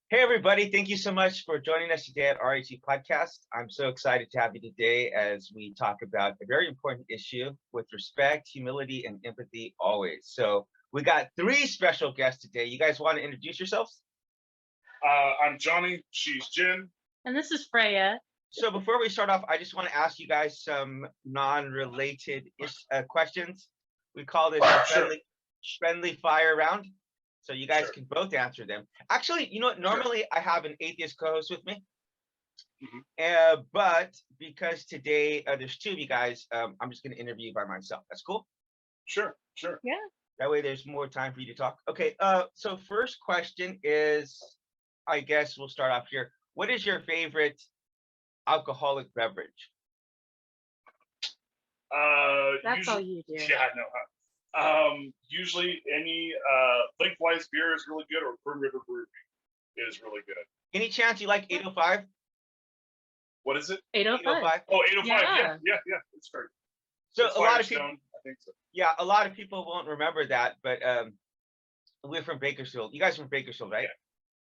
Hey, everybody. Thank you so much for joining us today at RAT Podcast. I'm so excited to have you today as we talk about a very important issue with respect, humility, and empathy always. So we got three special guests today. You guys want to introduce yourselves? I'm Johnny. She's Jen. And this is Freya. So before we start off, I just want to ask you guys some non-related questions. We call this a friendly fire round. So you guys can both answer them. Actually, you know what? Normally I have an atheist co-host with me. But because today there's two of you guys, I'm just going to interview you by myself. That's cool? Sure. Yeah. That way there's more time for you to talk. Okay, so first question is, I guess we'll start off here. What is your favorite alcoholic beverage? That's usually, all you do. Yeah, I know. Usually any lengthwise beer is really good, or Kern River Brewery is really good. Any chance you like 805? What is it? 805. Oh, 805. Yeah. Yeah. It's great. So It's a lot of people, Firestone, I think so. yeah, a lot of people won't remember that, but we're from Bakersfield. You guys are from Bakersfield, right? Yeah.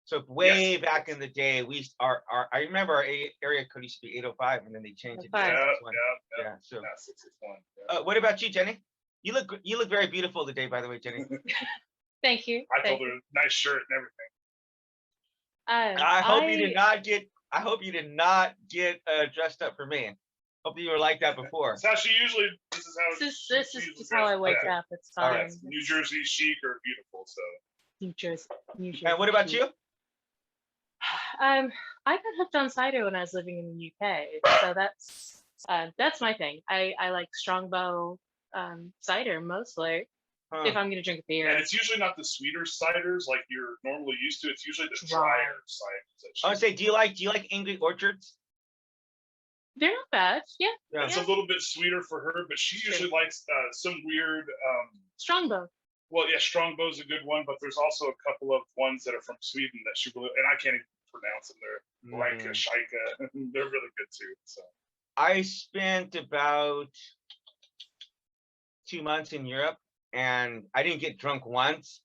So way back in the day, I remember our area code used to be 805, and then they changed it to 661. Yeah. So, Yeah, 661. what about you, Jenny? You look very beautiful today, by the way, Jenny. Thank you. I told her nice shirt and everything. I hope you did not get dressed up for me. Hope you were like that before. That's how she usually. This This is just how I wake up. It's All fine. right. New Jersey chic or beautiful. So. New Jersey. And what about you? I got hooked on cider when I was living in the UK, so that's my thing. I like Strongbow cider mostly. If I'm gonna drink a beer. And it's usually not the sweeter ciders like you're normally used to. It's usually the drier ciders. I would say, do you like Angry Orchards? They're not bad. Yeah. It's a little bit sweeter for her, but she usually likes some weird Strongbow. Well, yeah, Strongbow's a good one, but there's also a couple of ones that are from Sweden that she really, and I can't even pronounce them. They're Rika, Shika. They're really good too. So I spent about 2 months in Europe, and I didn't get drunk once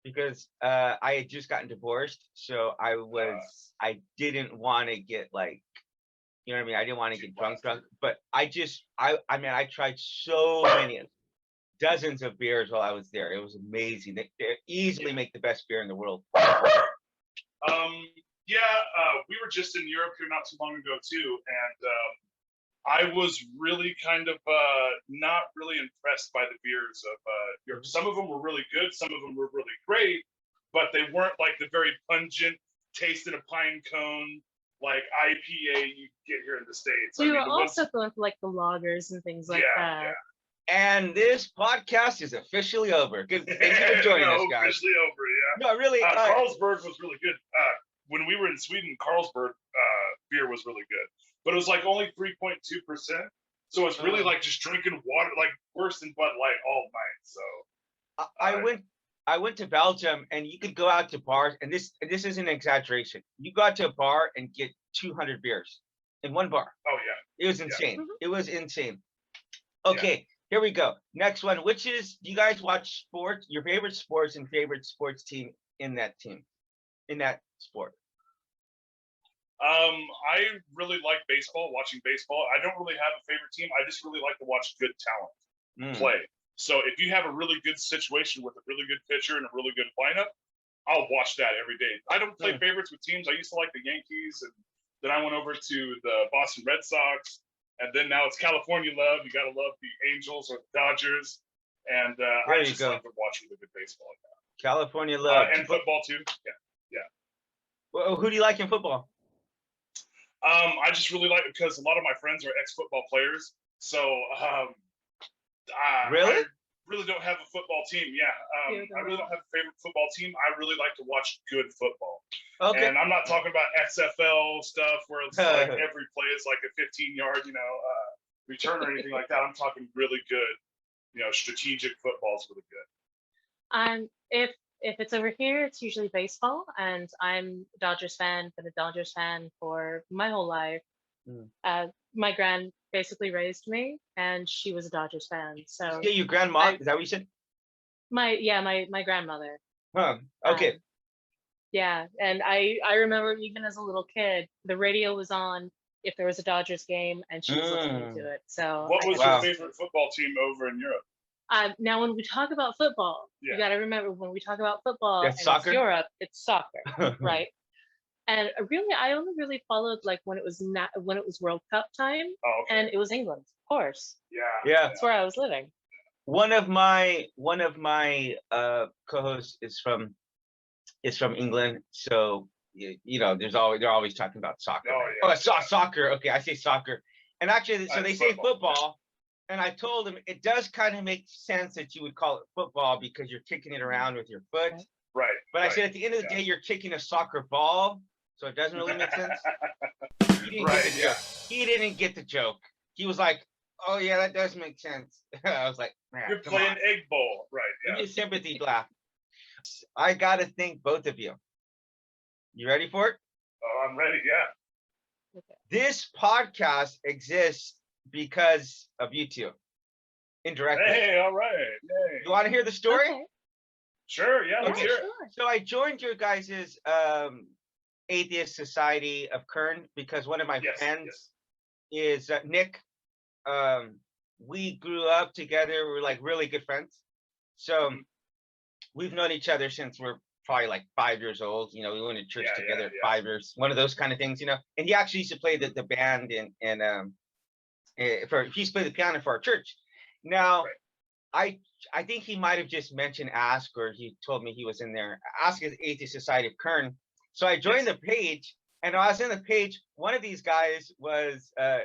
because I had just gotten divorced. So I didn't want to get like, you know what I mean? I didn't want to get drunk, but I tried so many, dozens of beers while I was there. It was amazing. They easily make the best beer in the world. We were just in Europe here not too long ago too, and I was really kind of not really impressed by the beers of Europe. Some of them were really good, some of them were really great, but they weren't like the very pungent taste in a pine cone like IPA you get here in the States. You also going for like the lagers and things like that. Yeah. And this podcast is officially over. Good, thank you for joining us, guys. Officially over, yeah. No, really. Carlsberg was really good. When we were in Sweden, Carlsberg beer was really good, but it was like only 3.2%. So it's really like just drinking water, like worse than Bud Light all night. So I went to Belgium, and you could go out to bars, and this isn't an exaggeration. You go out to a bar and get 200 beers in one bar. Oh yeah, it was insane. Yeah. It was insane. Okay. Here we go. Next one. Do you guys watch sports? Your favorite sports and favorite sports team in that sport? I really like baseball, watching baseball. I don't really have a favorite team. I just really like to watch good talent play. So if you have a really good situation with a really good pitcher and a really good lineup, I'll watch that every day. I don't play favorites with teams. I used to like the Yankees, and then I went over to the Boston Red Sox. And then now it's California love. You gotta love the Angels or the Dodgers, and I just like to watch really good baseball. California love and football too. Yeah. Well, who do you like in football? I just really like it because a lot of my friends are ex-football players. So really? I really don't have a football team. Yeah, I really don't have a favorite football team. I really like to watch good football. Okay. And I'm not talking about XFL stuff where it's like every play is like a 15-yard, return or anything like that. I'm talking really good, strategic football is really good. If it's over here, it's usually baseball, and I'm a Dodgers fan. Been a Dodgers fan for my whole life. My gran basically raised me, and she was a Dodgers fan. So yeah, your grandma, is that what you said? My grandmother. Huh. Okay. Yeah, and I remember even as a little kid, the radio was on if there was a Dodgers game, and she was listening to it. So What I was had your Wow. favorite football team over in Europe? now when we talk about football, Yeah. you got to remember when we talk about football That's and soccer? it's Europe, it's soccer, right? And really, I only really followed like when it was when it was World Cup time, Oh, okay. and it was England, of course. Yeah. Yeah. That's where I was living. One of my co-hosts is from England, so they're always talking about soccer. Oh, yeah. Soccer. Okay, I say soccer, and actually, so they say football, and I told them it does kind of make sense that you would call it football because you're kicking it around with your foot. Right. But I said at the end of the day, you're kicking a soccer ball, so it doesn't really make sense. He didn't get the joke. He didn't get the joke. He was like, "Oh yeah, that does make sense." I was like, "Man, you're playing egg bowl, right?" Give me a sympathy laugh. I gotta thank both of you. You ready for it? Oh, I'm ready. Yeah. Okay. This podcast exists because of you two, indirectly. Hey, all right. Hey. You want to hear the story? Okay. Sure. Yeah. Let's hear it. Sure. So I joined your guys' Atheist Society of Kern because one of my friends is Nick. We grew up together. We're like really good friends. So we've known each other since we're probably like 5 years old. We went to church together at 5 years. One of those kind of things, And he actually used to play the band he used to play the piano for our church. Now, I think he might have just mentioned Ask, or he told me he was in there. Ask is Atheist Society of Kern. So I joined the page, and I was in the page. One of these guys was a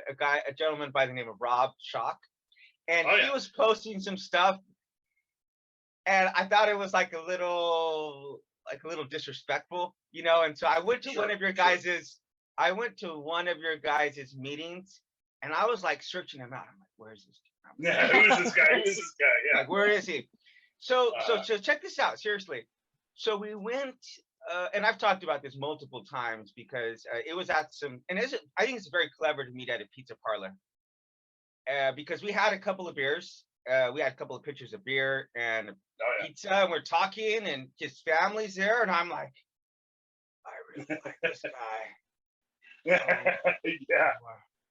gentleman by the name of Rob Schock, and he was posting some stuff, and I thought it was like a little disrespectful, And so I went to one of your guys's. I went to one of your guys' meetings, and I was like searching him out. I'm like, where is this? Yeah, who is this guy? Who is this guy? Yeah. Like, where is he? So check this out, seriously. So we went, and I've talked about this multiple times because it was at I think it's very clever to meet at a pizza parlor. Because we had a couple of beers. We had a couple of pitchers of beer and pizza, and we're talking, and his family's there, and I'm like, I really like this guy.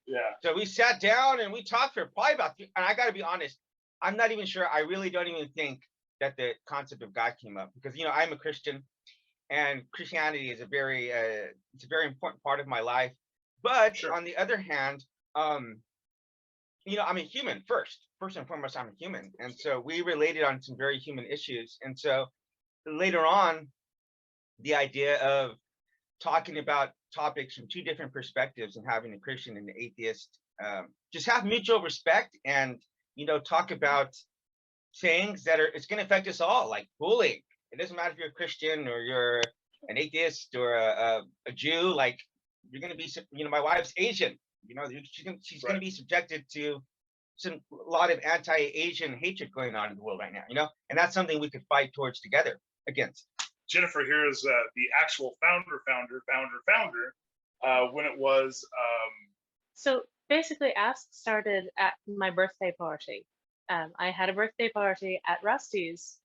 Yeah. So we sat down and we talked for probably about, and I got to be honest, I'm not even sure. I really don't even think that the concept of God came up because, I'm a Christian, and Christianity is it's a very important part of my life. But on the other hand, I'm a human first and foremost. I'm a human. And so we related on some very human issues. And so later on, the idea of talking about topics from two different perspectives and having a Christian and an atheist just have mutual respect and talk about things that it's going to affect us all, like bullying. It doesn't matter if you're a Christian or you're an atheist or a Jew. Like, you're going to be, my wife's Asian, she's going to be subjected to a lot of anti-Asian hatred going on in the world right now, and that's something we could fight towards together against. Jennifer here is the actual founder, when it was. So basically, Ask started at my birthday party. I had a birthday party at Rusty's,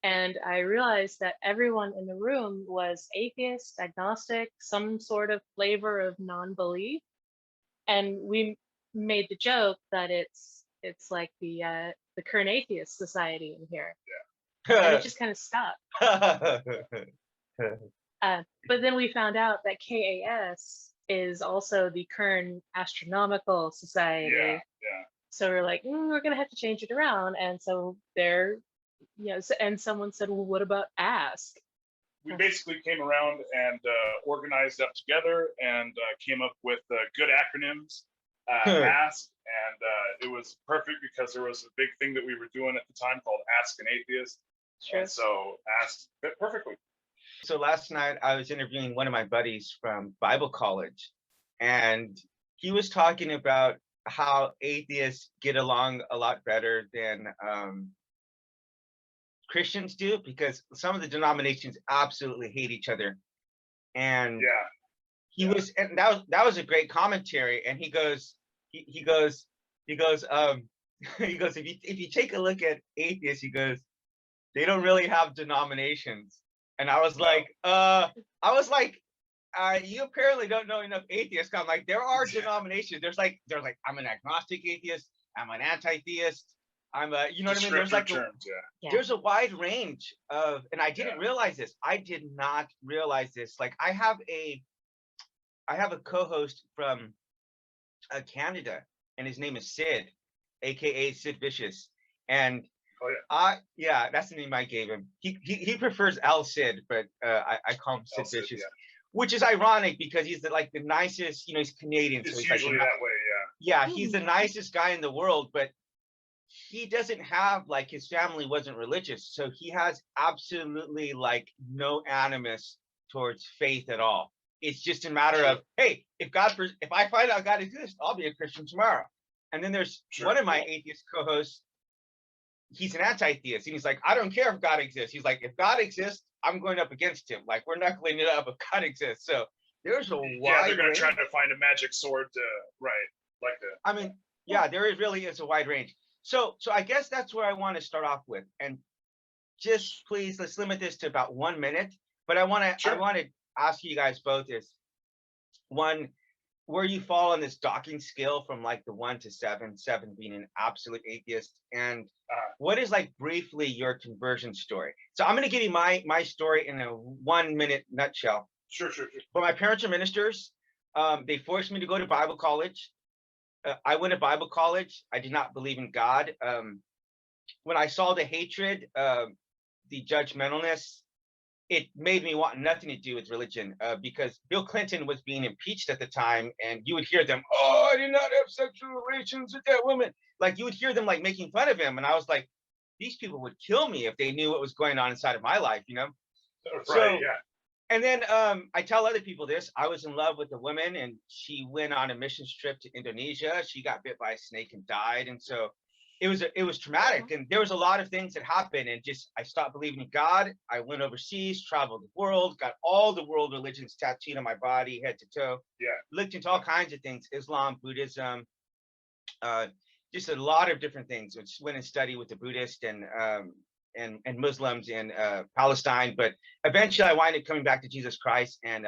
and I realized that everyone in the room was atheist, agnostic, some sort of flavor of non-belief, and we made the joke that it's like the Kern Atheist Society in here. And it just kind of stuck. But then we found out that KAS is also the Kern Astronomical Society. Yeah. So we're like, we're gonna have to change it around. And so and someone said, well, what about Ask? We basically came around and organized up together and came up with good acronyms. Ask, and it was perfect because there was a big thing that we were doing at the time called Ask an Atheist. Sure. And so Ask fit perfectly. So last night I was interviewing one of my buddies from Bible college, and he was talking about how atheists get along a lot better than Christians do, because some of the denominations absolutely hate each other. And and that was a great commentary. And he goes, if you take a look at atheists, he goes, they don't really have denominations. And I was like, you apparently don't know enough atheists. I'm like, there are denominations. There's like, I'm an agnostic atheist. I'm an anti-theist. I'm a, you know what I mean? There's like, there's a wide range of, and I didn't realize this. I did not realize this. Like, I have a co-host from Canada, and his name is Sid, aka Sid Vicious. And that's the name I gave him. He prefers Al Sid, but I call him Sid Vicious, which is ironic because he's the nicest. You know, he's Canadian, so he's usually like that way. Yeah, he's the nicest guy in the world, but he doesn't have, like, his family wasn't religious, so he has absolutely like no animus towards faith at all. It's just a matter of, hey, if I find out God exists, I'll be a Christian tomorrow. And then there's one of my atheist co-hosts. He's an anti-theist, and he's like, I don't care if God exists. He's like, if God exists, I'm going up against him. Like, we're knuckling it up if God exists. So there's a wide they're gonna range. try to find a magic sword to like that. I mean, there really is a wide range. So I guess that's where I want to start off with. And just please, let's limit this to about 1 minute. But I want to ask you guys both is, one, where you fall on this docking scale from like the 1 to 7, 7 being an absolute atheist, and what is like briefly your conversion story. So I'm going to give you my story in a 1 minute nutshell. Sure. But my parents are ministers. They forced me to go to Bible college. I went to Bible college. I did not believe in God. When I saw the hatred, the judgmentalness, it made me want nothing to do with religion, because Bill Clinton was being impeached at the time, and you would hear them, oh, I did not have sexual relations with that woman. Like, you would hear them like making fun of him. And I was like, these people would kill me if they knew what was going on inside of my life, you know? And then I tell other people this. I was in love with a woman, and she went on a missions trip to Indonesia. She got bit by a snake and died. And so it was traumatic. And there was a lot of things that happened. And just, I stopped believing in God. I went overseas, traveled the world, got all the world religions tattooed on my body, head to toe. Looked into all kinds of things, Islam, Buddhism, just a lot of different things. I just went and studied with the Buddhists and Muslims in Palestine, but eventually I wound up coming back to Jesus Christ. And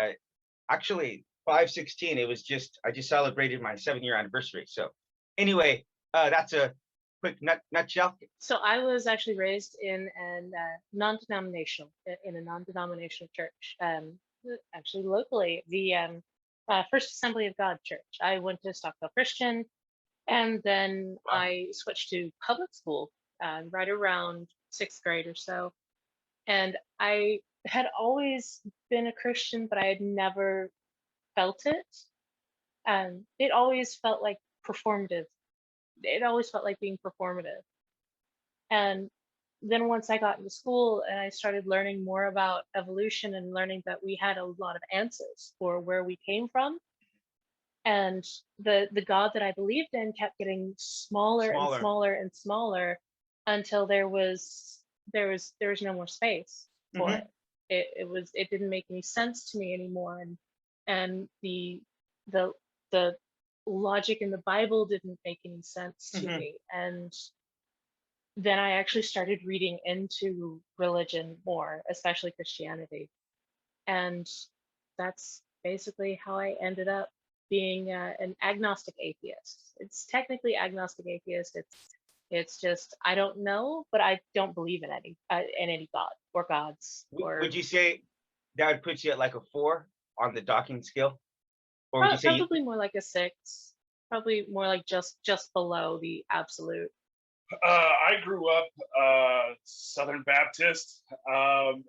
actually 5/16, it was I just celebrated my 7-year anniversary. So anyway, that's a quick nutshell. So I was actually raised in a non-denominational church, actually locally, the First Assembly of God Church. I went to Stockville Christian, and then I switched to public school right around 6th grade or so. And I had always been a Christian, but I had never felt it. It always felt like performative. It always felt like being performative. And then once I got into school and I started learning more about evolution and learning that we had a lot of answers for where we came from, and the God that I believed in kept getting smaller and smaller and smaller until there was no more space for it. It didn't make any sense to me anymore, and the logic in the Bible didn't make any sense to me. And then I actually started reading into religion more, especially Christianity, and that's basically how I ended up being an agnostic atheist. It's technically agnostic atheist. It's just, I don't know, but I don't believe in any god or gods. Would you say that would put you at like a 4 on the docking scale? Or would you say probably more like a 6, probably more like just below the absolute. I grew up Southern Baptist, and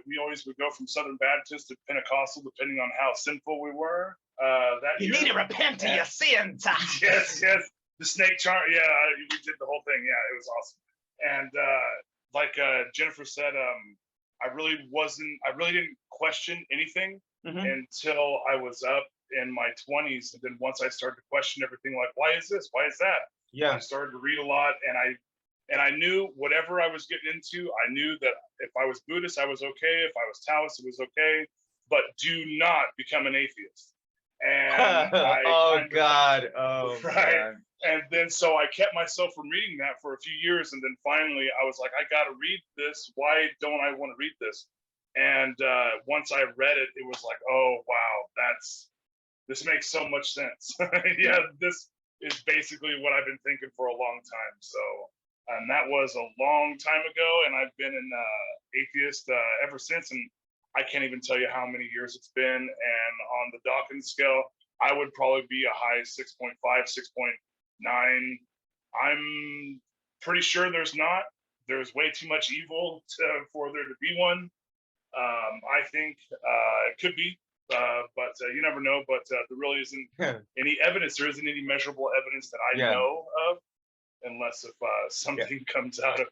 we always would go from Southern Baptist to Pentecostal, depending on how sinful we were. You need to repent of your sins. Yes. The snake charm. Yeah, we did the whole thing. Yeah, it was awesome. And like Jennifer said, I really didn't question anything until I was up in my 20s. And then once I started to question everything, like, why is this? Why is that? Yeah. I started to read a lot, and I knew whatever I was getting into, I knew that if I was Buddhist, I was okay. If I was Taoist, it was okay. But do not become an atheist. And God. Man. And then so I kept myself from reading that for a few years, and then finally I was like, I got to read this. Why don't I want to read this? And once I read it, it was like, oh wow, this makes so much sense. Yeah, this is basically what I've been thinking for a long time. So, and that was a long time ago, and I've been an atheist ever since, and I can't even tell you how many years it's been. And on the Dawkins scale, I would probably be a high 6.5, 6.9. I'm pretty sure there's way too much evil for there to be one. I think it could be, but you never know. But there really isn't any evidence. There isn't any measurable evidence that I know of, unless if something comes out of.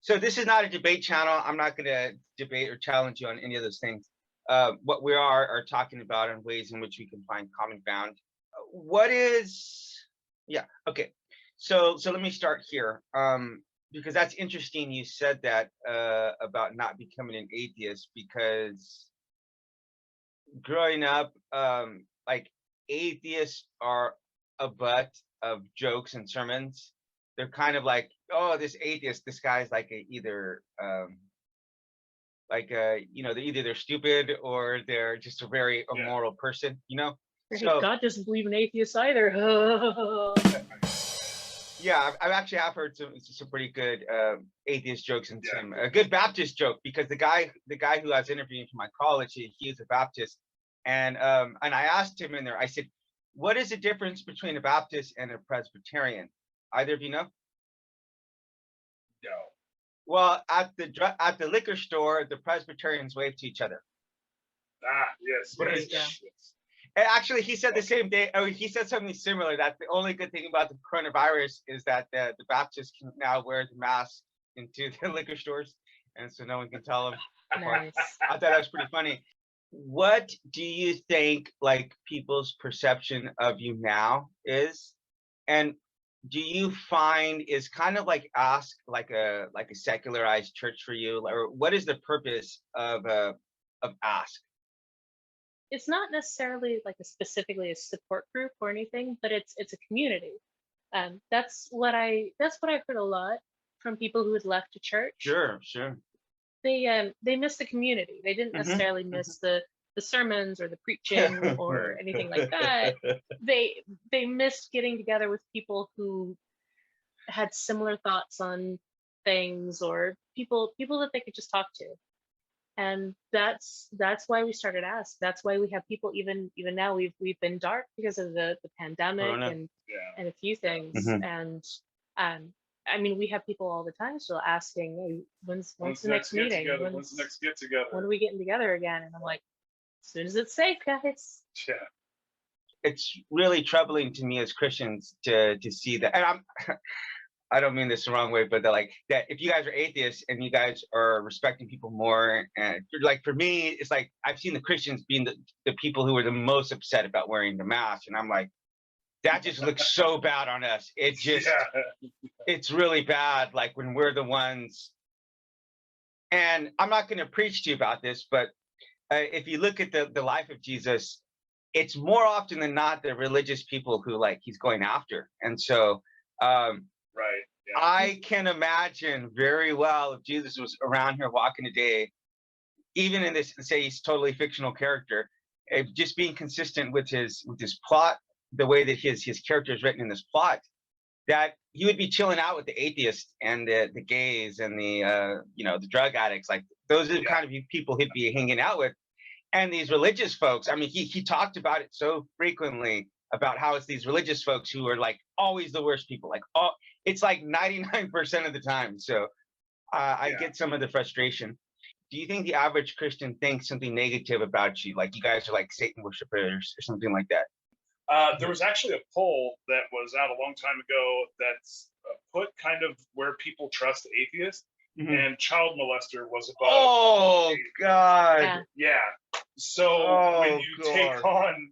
So this is not a debate channel. I'm not going to debate or challenge you on any of those things. What we are talking about and ways in which we can find common ground. What is? Yeah. Okay. So let me start here. Because that's interesting you said that about not becoming an atheist, because growing up, like atheists are a butt of jokes and sermons. They're kind of like, oh, this atheist, this guy's like either you know, they're stupid or they're just a very immoral person, you know. So God doesn't believe in atheists either. Yeah, I've actually have heard some pretty good atheist jokes and some a good Baptist joke, because the guy who I was interviewing for my college, he is a Baptist, and I asked him in there, I said, what is the difference between a Baptist and a Presbyterian? Either of you know? No. Well, at the liquor store, the Presbyterians wave to each other. Ah, yes. And actually, he said the same day. Oh, he said something similar. That the only good thing about the coronavirus is that the Baptists can now wear the mask into the liquor stores, and so no one can tell them. Nice. I thought that was pretty funny. What do you think, like, people's perception of you now is, and do you find is kind of like ask like a secularized church for you, or what is the purpose of ask? It's not necessarily like specifically a support group or anything, but it's a community. That's what I've heard a lot from people who had left the church. Sure. They missed the community. They didn't necessarily miss the sermons or the preaching or anything like that. They missed getting together with people who had similar thoughts on things, or people that they could just talk to. And that's why we started Ask. That's why we have people even now. We've been dark because of the pandemic and a few things. And I mean, we have people all the time still asking, hey, when's the next meeting? When's the next get together? When are we getting together again? And I'm like, as soon as it's safe, guys. Yeah. It's really troubling to me as Christians to see that. And I don't mean this the wrong way, but like that if you guys are atheists and you guys are respecting people more, and like for me, it's like I've seen the Christians being the people who are the most upset about wearing the mask, and I'm like, that just looks so bad on us. It just it's really bad, like when we're the ones. And I'm not going to preach to you about this, but if you look at the life of Jesus, it's more often than not the religious people who like he's going after. And so right. Yeah. I can imagine very well if Jesus was around here walking today, even in this, say he's totally fictional character, just being consistent with his plot, the way that his character is written in this plot, that he would be chilling out with the atheists and the gays and the the drug addicts. Like those are the kind of people he'd be hanging out with. And these religious folks, I mean, he talked about it so frequently about how it's these religious folks who are like always the worst people, like it's like 99% of the time. So I get some of the frustration. Do you think the average Christian thinks something negative about you? Like you guys are like Satan worshipers or something like that? There was actually a poll that was out a long time ago that's put kind of where people trust atheists, and child molester was above. Oh, God. Yeah. So when you take on,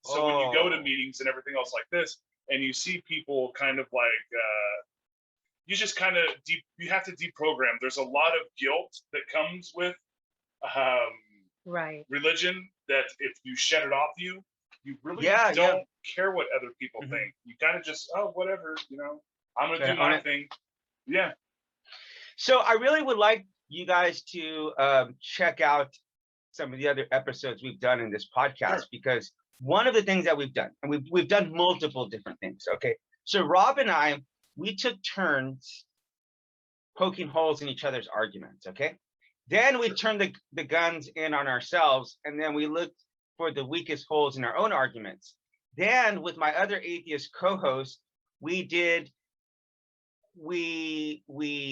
when you go to meetings and everything else like this, and you see people kind of like, you just kind of, you have to deprogram. There's a lot of guilt that comes with religion, that if you shed it off you really don't care what other people think. You kind of just, whatever, I'm going to do my thing. Yeah. So I really would like you guys to check out some of the other episodes we've done in this podcast, because one of the things that we've done, and we've done multiple different things. Okay, so Rob and I, we took turns poking holes in each other's arguments. Okay, then we turned the guns in on ourselves, and then we looked for the weakest holes in our own arguments. Then with my other atheist co-host, we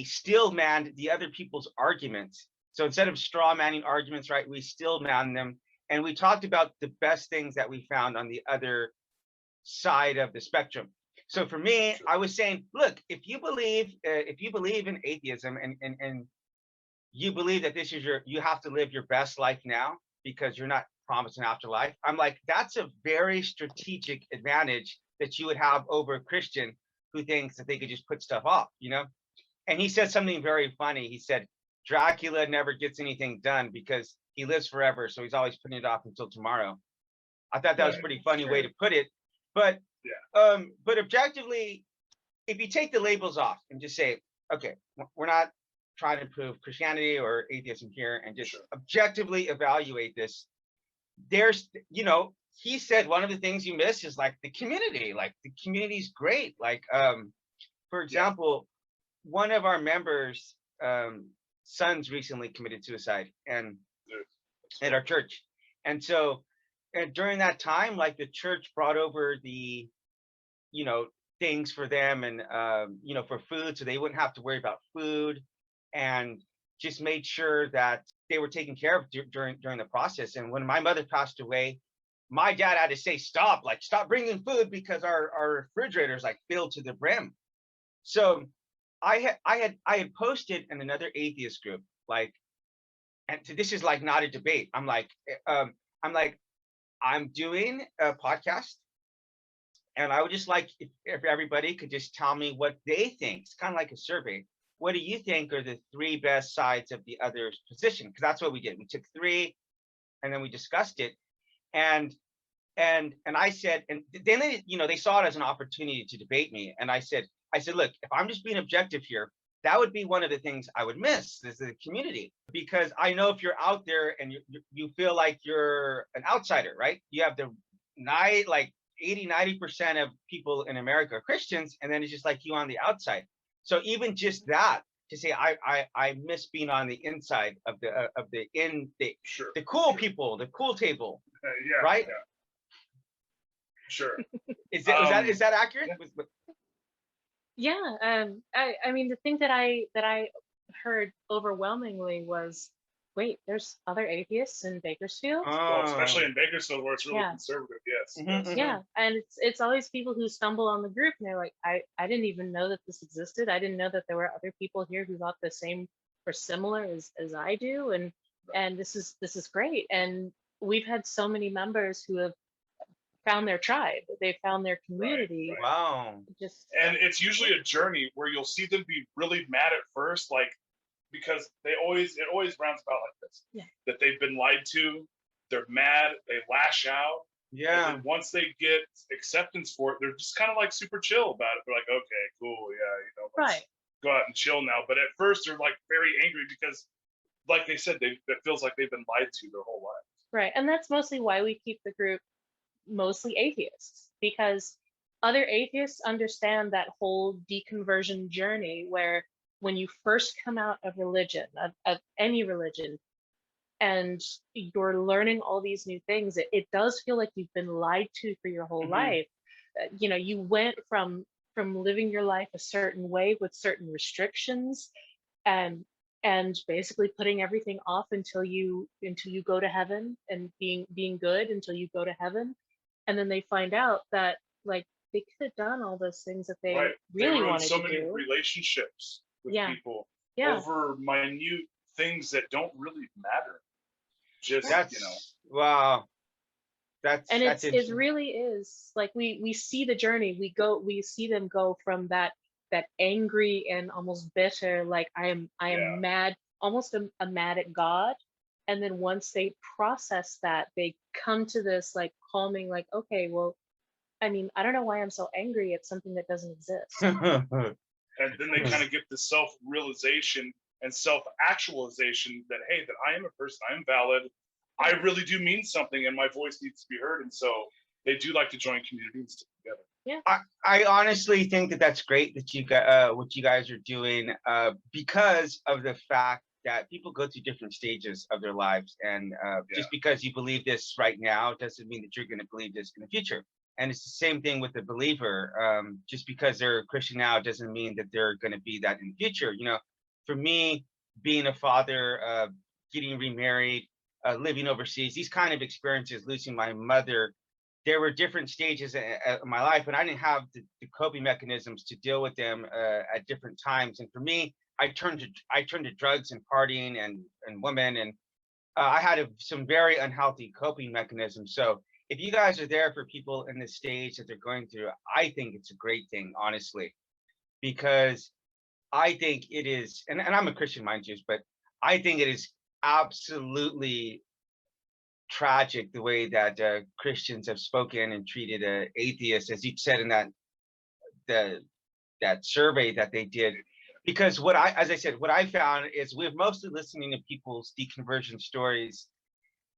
still manned the other people's arguments. So instead of straw manning arguments, right, we still manned them. And we talked about the best things that we found on the other side of the spectrum. So for me, I was saying, look, if you believe in atheism and you believe that this is you have to live your best life now because you're not promised an afterlife. I'm like, that's a very strategic advantage that you would have over a Christian who thinks that they could just put stuff off, you know? And he said something very funny. He said, Dracula never gets anything done because he lives forever. So he's always putting it off until tomorrow. I thought that was a pretty funny way to put it. But but objectively, if you take the labels off and just say, okay, we're not trying to prove Christianity or atheism here, and just objectively evaluate this, there's, you know, he said one of the things you miss is like the community. Like the community's great. Like for example, one of our members sons recently committed suicide and at our church, and so during that time, like the church brought over the, you know, things for them, and you know, for food, so they wouldn't have to worry about food, and just made sure that they were taken care of during the process. And when my mother passed away, my dad had to say, stop bringing food, because our refrigerators like filled to the brim. So I had posted in another atheist group, like, and this is like not a debate. I'm like, I'm doing a podcast, and I would just like if everybody could just tell me what they think. It's kind of like a survey. What do you think are the 3 best sides of the other's position? Because that's what we did. We took 3, and then we discussed it, and I said, and then they, you know, they saw it as an opportunity to debate me, and I said, look, if I'm just being objective here, that would be one of the things I would miss, is the community, because I know if you're out there and you feel like you're an outsider, right? You have the like 80-90% of people in America are Christians, and then it's just like you on the outside. So even just that, to say I miss being on the inside of the cool people, the cool table, right? Yeah. Sure. Is that accurate? Yeah. I mean, the thing that I heard overwhelmingly was, wait, there's other atheists in Bakersfield? Well, especially in Bakersfield, where it's really conservative, yes. Mm-hmm. Yeah, and it's always people who stumble on the group, and they're like, I didn't even know that this existed. I didn't know that there were other people here who thought the same or similar as I do, and this is great. And we've had so many members who have found their tribe. They found their community. Right. Wow. And it's usually a journey where you'll see them be really mad at first, like, because it always rounds about like this. Yeah. That they've been lied to, they're mad, they lash out. Yeah. And then once they get acceptance for it, they're just kind of like super chill about it. They're like, okay, cool, yeah, you know, let's go out and chill now. But at first they're like very angry because, like they said, it feels like they've been lied to their whole life. Right. And that's mostly why we keep the group mostly atheists, because other atheists understand that whole deconversion journey where when you first come out of religion, of any religion, and you're learning all these new things, it does feel like you've been lied to for your whole life. You know, you went from living your life a certain way with certain restrictions, and basically putting everything off until you go to heaven, and being good until you go to heaven. And then they find out that, like, they could have done all those things that they really wanted to do. So many relationships with people over minute things that don't really matter. Just, you know. Wow. It really is like we see the journey. We see them go from that angry and almost bitter, like I am mad, almost a mad at God. And then once they process that, they come to this like calming, like, okay, well, I mean, I don't know why I'm so angry at something that doesn't exist. And then they kind of get the self-realization, and self-actualization that, hey, that I am a person, I am valid, I really do mean something, and my voice needs to be heard. And so they do like to join community and stick together. Yeah. I honestly think that that's great that you got what you guys are doing, because of the fact that people go through different stages of their lives, and just because you believe this right now doesn't mean that you're going to believe this in the future. And it's the same thing with the believer. Just because they're a Christian now doesn't mean that they're going to be that in the future. You know, for me, being a father, getting remarried, living overseas, these kind of experiences, losing my mother, there were different stages of my life, and I didn't have the coping mechanisms to deal with them at different times. And for me, I turned to drugs and partying and women, and I had some very unhealthy coping mechanisms. So if you guys are there for people in this stage that they're going through, I think it's a great thing, honestly, because I think it is, and I'm a Christian, mind you, but I think it is absolutely tragic the way that Christians have spoken and treated atheists, as you said in that survey that they did. Because as I said, what I found is we're mostly listening to people's deconversion stories,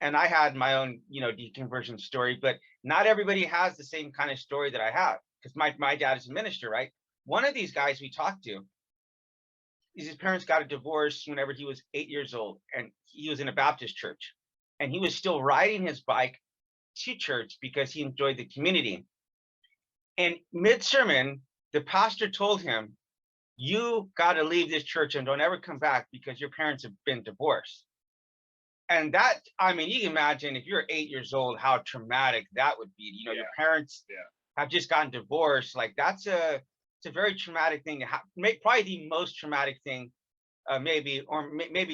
and I had my own, deconversion story, but not everybody has the same kind of story that I have. Because my dad is a minister, right? One of these guys we talked to, his parents got a divorce whenever he was 8 years old, and he was in a Baptist church, and he was still riding his bike to church because he enjoyed the community. And mid-sermon, the pastor told him, "You got to leave this church and don't ever come back because your parents have been divorced." And that, I mean, you can imagine if you're 8 years old, how traumatic that would be. Your parents have just gotten divorced. Like it's a very traumatic thing to happen. Probably the most traumatic thing, maybe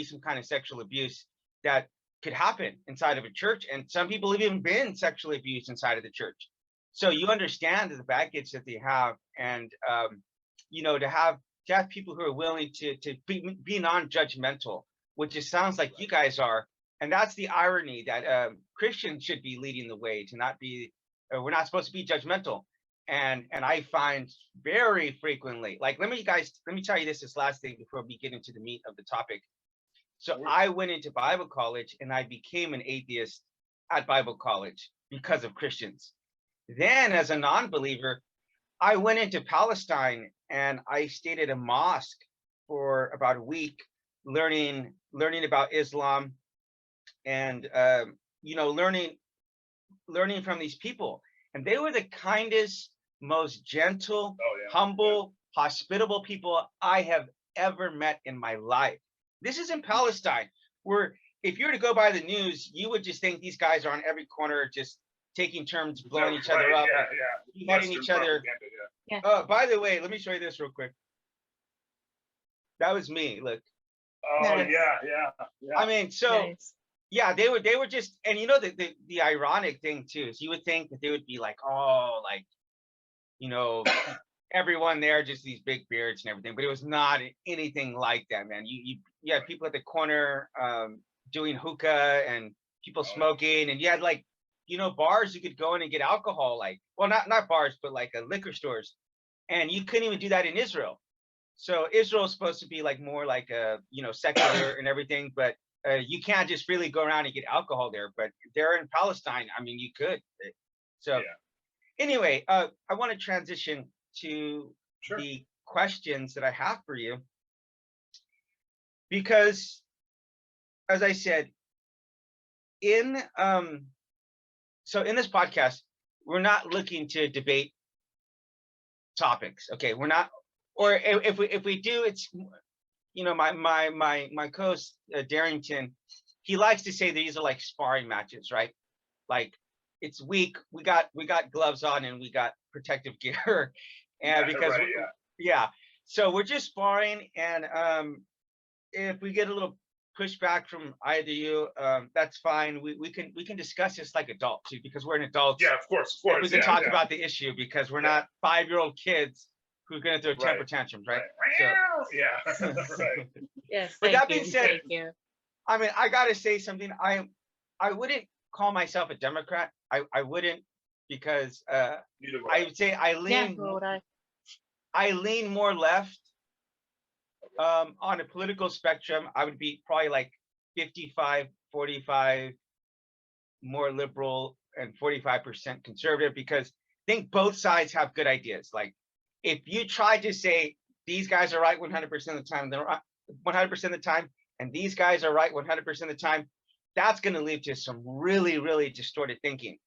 some kind of sexual abuse that could happen inside of a church. And some people have even been sexually abused inside of the church. So you understand the baggage that they have, and to have people who are willing to be non-judgmental, which it sounds like you guys are. And that's the irony, that Christians should be leading the way, to not be, we're not supposed to be judgmental. And I find very frequently, like, let me tell you this last thing before we get into the meat of the topic. So I went into Bible college and I became an atheist at Bible college because of Christians. Then as a non-believer, I went into Palestine and I stayed at a mosque for about a week, learning about Islam, and learning from these people. And they were the kindest, most gentle, humble, hospitable people I have ever met in my life. This is in Palestine, where if you were to go by the news, you would just think these guys are on every corner just taking turns blowing each other up, hitting each other. By the way, let me show you this real quick. That was me. Look. Oh, Nice. yeah. I mean, so Nice. yeah, they were just, and the ironic thing too is you would think that they would be like, oh, like, everyone there just these big beards and everything, but it was not anything like that, man. You had people at the corner doing hookah and people smoking, and you had like bars you could go in and get alcohol, like, well, not bars, but like liquor stores, and you couldn't even do that in Israel. So Israel is supposed to be like more like secular and everything, but you can't just really go around and get alcohol there. But there in Palestine, I mean, you could. So anyway, I want to transition to the questions that I have for you, because as I said, in this podcast, we're not looking to debate topics. Okay, we're not, or if we do, it's my co-host Darrington, he likes to say these are like sparring matches, right? Like, it's weak, we got gloves on and we got protective gear, and because so we're just sparring, and if we get a little pushback from either you, that's fine. We can discuss this like adults, because we're an adult. Yeah, of course. We can talk about the issue, because we're not 5-year-old kids who are going to throw temper tantrums, right? So, right. Yes. With that being said, thank you. I mean, I gotta say something. I wouldn't call myself a Democrat. I wouldn't, because I would say I lean more left. On a political spectrum, I would be probably like 55, 45 more liberal and 45% conservative, because I think both sides have good ideas. Like if you try to say these guys are right 100% of the time, they're right 100% of the time, and these guys are right 100% of the time, that's going to lead to some really, really distorted thinking.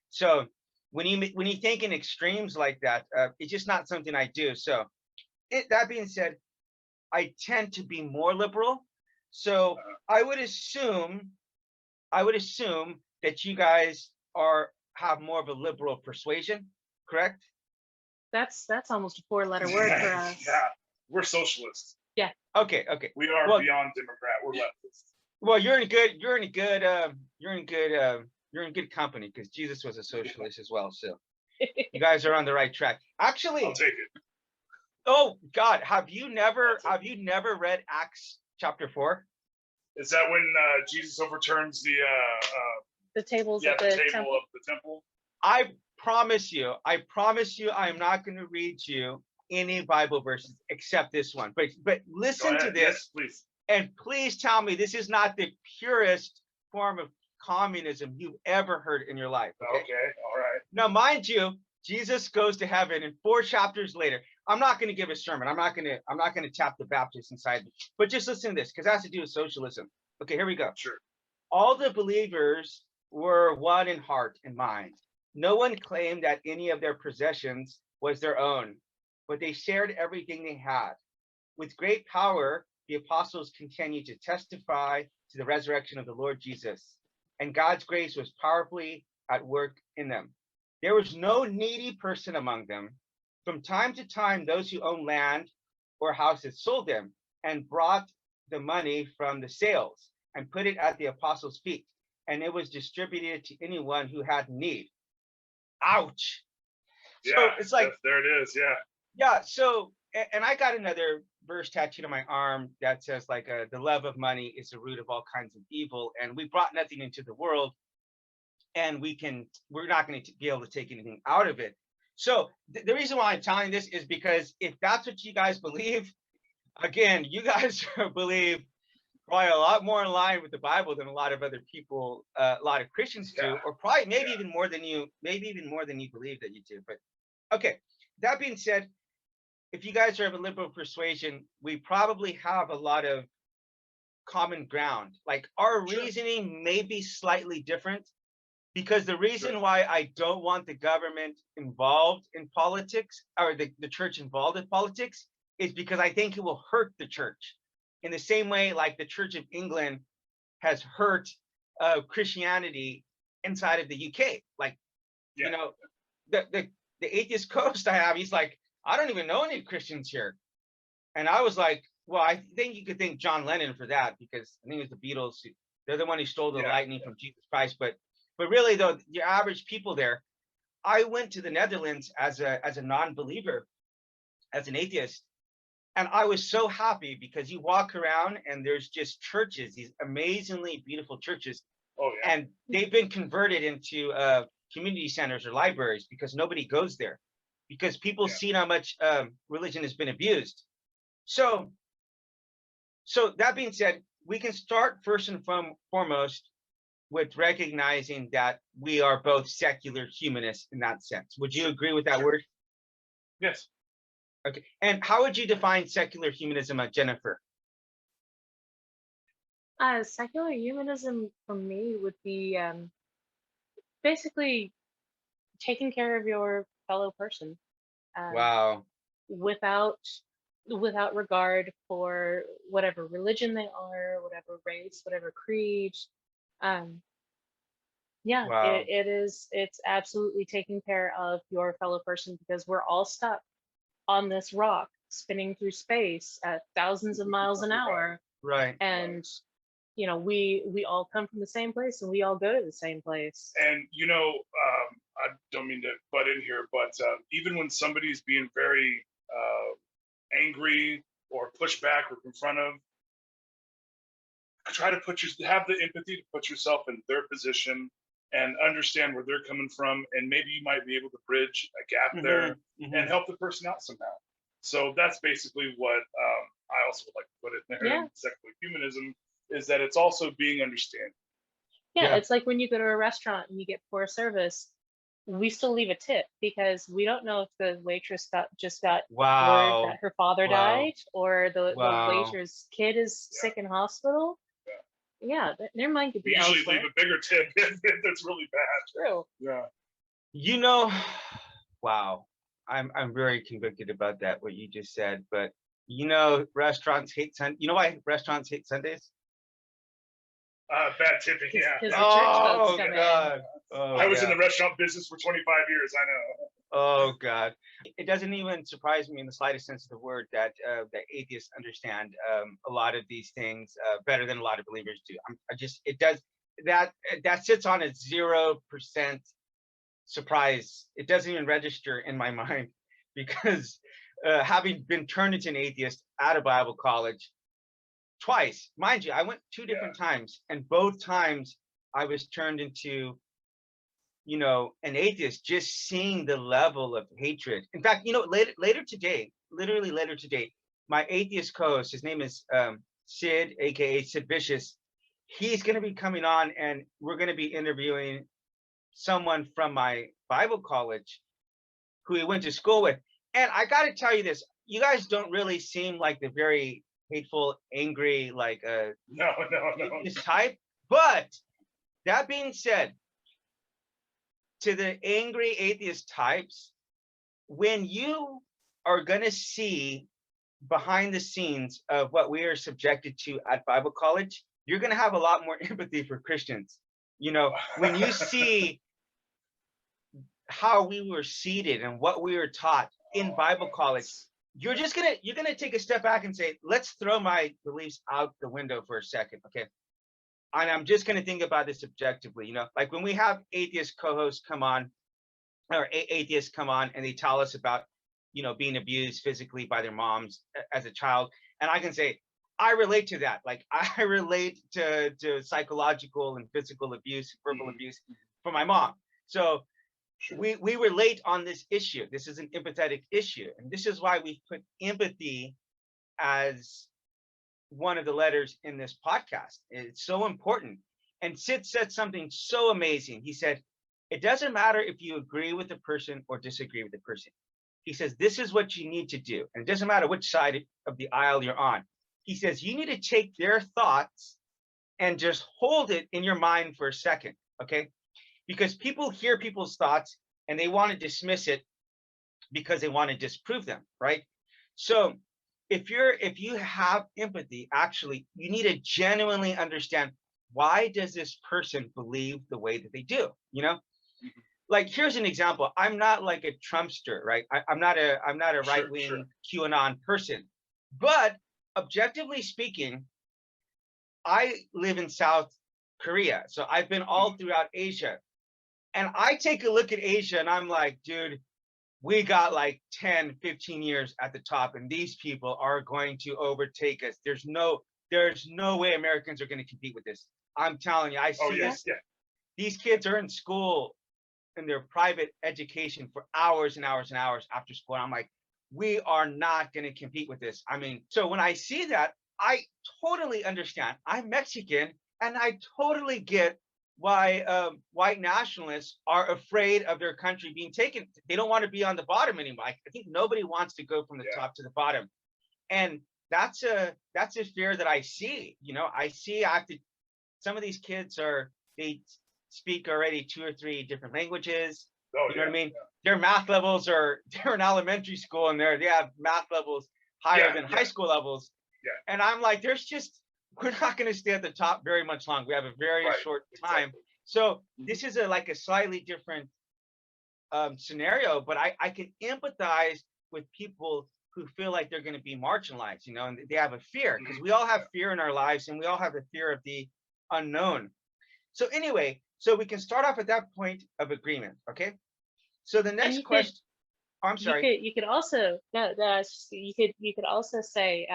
So when you think in extremes like that, it's just not something I do. So that being said, I tend to be more liberal. So I would assume that you guys have more of a liberal persuasion, correct? That's almost a 4-letter word for us. Yeah, we're socialists. Yeah. Okay. We are beyond Democrat. We're leftists. Well, you're in good company, because Jesus was a socialist as well. So you guys are on the right track. Actually, I'll take it. Oh God, have you never read Acts chapter 4? Is that when Jesus overturns the tables the of the table temple? of the temple? I promise you, I'm not going to read you any Bible verses except this one. But listen to this, yes, please. And please tell me this is not the purest form of communism you've ever heard in your life. Okay, all right. Now, mind you, Jesus goes to heaven, and 4 chapters later, I'm not going to give a sermon. I'm not going to tap the Baptists inside, but just listen to this, because it has to do with socialism. Okay, here we go. Sure. All the believers were one in heart and mind. No one claimed that any of their possessions was their own, but they shared everything they had. With great power, the apostles continued to testify to the resurrection of the Lord Jesus, and God's grace was powerfully at work in them. There was no needy person among them. From time to time, those who owned land or houses sold them and brought the money from the sales and put it at the apostles' feet, and it was distributed to anyone who had need. Ouch. Yeah, so it's like, there it is. Yeah. Yeah. So, and I got another verse tattooed on my arm that says, like, the love of money is the root of all kinds of evil, and we brought nothing into the world, and we're not going to be able to take anything out of it. So the reason why I'm telling this is because if that's what you guys believe, again, you guys believe probably a lot more in line with the Bible than a lot of other people, a lot of Christians do, or probably maybe even more than you believe that you do. But okay, that being said, if you guys are of a liberal persuasion, we probably have a lot of common ground. Like our reasoning may be slightly different, because the reason why I don't want the government involved in politics, or the church involved in politics, is because I think it will hurt the church in the same way like the Church of England has hurt Christianity inside of the UK. Like, you know, the atheist coast I have, he's like, I don't even know any Christians here. And I was like, well, I think you could thank John Lennon for that, because I think it was the Beatles. They're the one who stole the lightning from Jesus Christ. But really, though, your average people there, I went to the Netherlands as a non-believer, as an atheist, and I was so happy, because you walk around and there's just churches, these amazingly beautiful churches, and they've been converted into community centers or libraries because nobody goes there, because people see how much religion has been abused. So that being said, we can start first and foremost with recognizing that we are both secular humanists in that sense. Would you agree with that word? Yes. Okay. And how would you define secular humanism, Jennifer? Secular humanism for me would be basically taking care of your fellow person. Wow. Without regard for whatever religion they are, whatever race, whatever creed. It's absolutely taking care of your fellow person, because we're all stuck on this rock spinning through space at thousands of miles an hour. Right. And you know, we all come from the same place, and we all go to the same place. And you know, I don't mean to butt in here, but even when somebody's being very angry or push back or confront of, try to have the empathy to put yourself in their position and understand where they're coming from, and maybe you might be able to bridge a gap there and help the person out somehow. So that's basically what I also would like to put it in there, Yeah. in secular humanism, is that it's also being understanding. Yeah, it's like when you go to a restaurant and you get poor service, we still leave a tip because we don't know if the waitress just got word that her father died, or the waiter's kid is sick in hospital. Yeah, their mind could be We usually elsewhere. leave a bigger tip if that's really bad. True. Yeah. You know, wow. I'm very convicted about that, what you just said. But you know, restaurants hate Sunday. You know why restaurants hate Sundays? Bad tipping, yeah. Because the church folks come God. in. Oh, I was in yeah. the restaurant business for 25 years. I know. Oh God. It doesn't even surprise me in the slightest sense of the word that that atheists understand a lot of these things better than a lot of believers do. It does that sits on a 0% surprise. It doesn't even register in my mind because having been turned into an atheist at a Bible college twice, mind you, I went 2 different times, and both times I was turned into, you know, an atheist, just seeing the level of hatred. In fact, you know, later today, literally later today, my atheist co-host, his name is Sid, aka Sid Vicious. He's going to be coming on, and we're going to be interviewing someone from my Bible college who he went to school with. And I got to tell you this: you guys don't really seem like the very hateful, angry, like No. this type. But that being said, to the angry atheist types, when you are going to see behind the scenes of what we are subjected to at Bible college, you're going to have a lot more empathy for Christians. You know, when you see how we were seated and what we were taught in Bible college, you're gonna take a step back and say, let's throw my beliefs out the window for a second, okay? And I'm just gonna think about this objectively. You know, like when we have atheist co-hosts come on, or atheists come on, and they tell us about, you know, being abused physically by their moms as a child, and I can say, I relate to that. Like I relate to psychological and physical abuse, verbal abuse from my mom. So we relate on this issue. This is an empathetic issue, and this is why we put empathy as one of the letters in this podcast. It's so important. And Sid said something so amazing. He said, it doesn't matter if you agree with the person or disagree with the person. He says, this is what you need to do. And it doesn't matter which side of the aisle you're on. He says, you need to take their thoughts and just hold it in your mind for a second, okay? Because people hear people's thoughts and they want to dismiss it because they want to disprove them, right? So if you have empathy, actually, you need to genuinely understand, why does this person believe the way that they do? You know, like here's an example. I'm not like a Trumpster, right? I'm not a right-wing QAnon person, but objectively speaking, I live in South Korea, so I've been all throughout Asia. And I take a look at Asia and I'm like, dude, we got like 10, 15 years at the top, and these people are going to overtake us. There's no way Americans are going to compete with this. I'm telling you, I see this. Yeah. These kids are in school in their private education for hours and hours and hours after school. And I'm like, we are not going to compete with this. I mean, so when I see that, I totally understand. I'm Mexican, and I totally get why white nationalists are afraid of their country being taken. They don't want to be on the bottom anymore. I think nobody wants to go from the top to the bottom, and that's a fear that I see. You know, I see some of these kids they speak already 2 or 3 different languages. You know what I mean? Their math levels they're in elementary school, and they have math levels higher than high school levels. And I'm like, we're not going to stay at the top very much longer. We have a very short time. Exactly. So this is like a slightly different scenario, but I can empathize with people who feel like they're going to be marginalized, you know, and they have a fear, because we all have fear in our lives, and we all have a fear of the unknown. So anyway, so we can start off at that point of agreement. Okay. So the next question. I'm sorry. You could also you could also say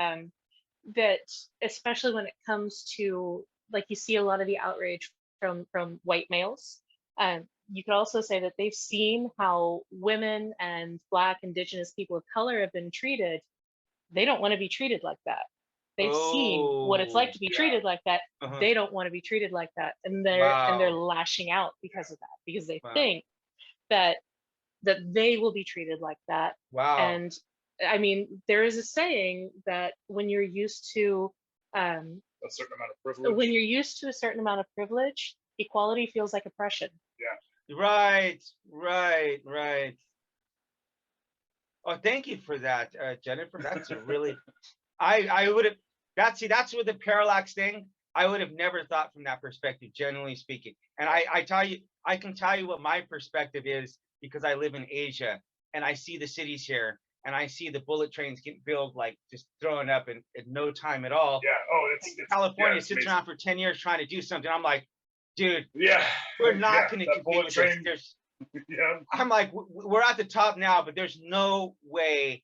that, especially when it comes to, like, you see a lot of the outrage from white males, you could also say that they've seen how women and Black, Indigenous people of color have been treated they don't want to be treated like that. They've seen what it's like to be treated like that. They don't want to be treated like that, and they're lashing out because of that, because they think that they will be treated like that. And I mean, there is a saying that when you're used to a certain amount of privilege, a certain amount of privilege, equality feels like oppression. Right. Oh, thank you for that, Jennifer. That's a really, I would have, that's with the parallax thing. I would have never thought from that perspective, generally speaking. And I can tell you what my perspective is, because I live in Asia and I see the cities here and I see the bullet trains get built, like just throwing up in no time at all. Yeah. Oh, it's California sits around for 10 years trying to do something. I'm like, dude, yeah, we're not going to compete with train. this. I'm like, we're at the top now, but there's no way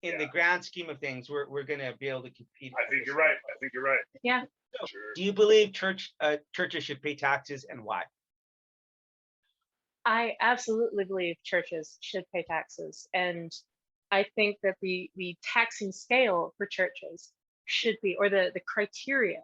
in the grand scheme of things we're going to be able to compete. I think you're right. Yeah. So, do you believe churches should pay taxes, and why? I absolutely believe churches should pay taxes, and I think that the taxing scale for churches should be, or the criteria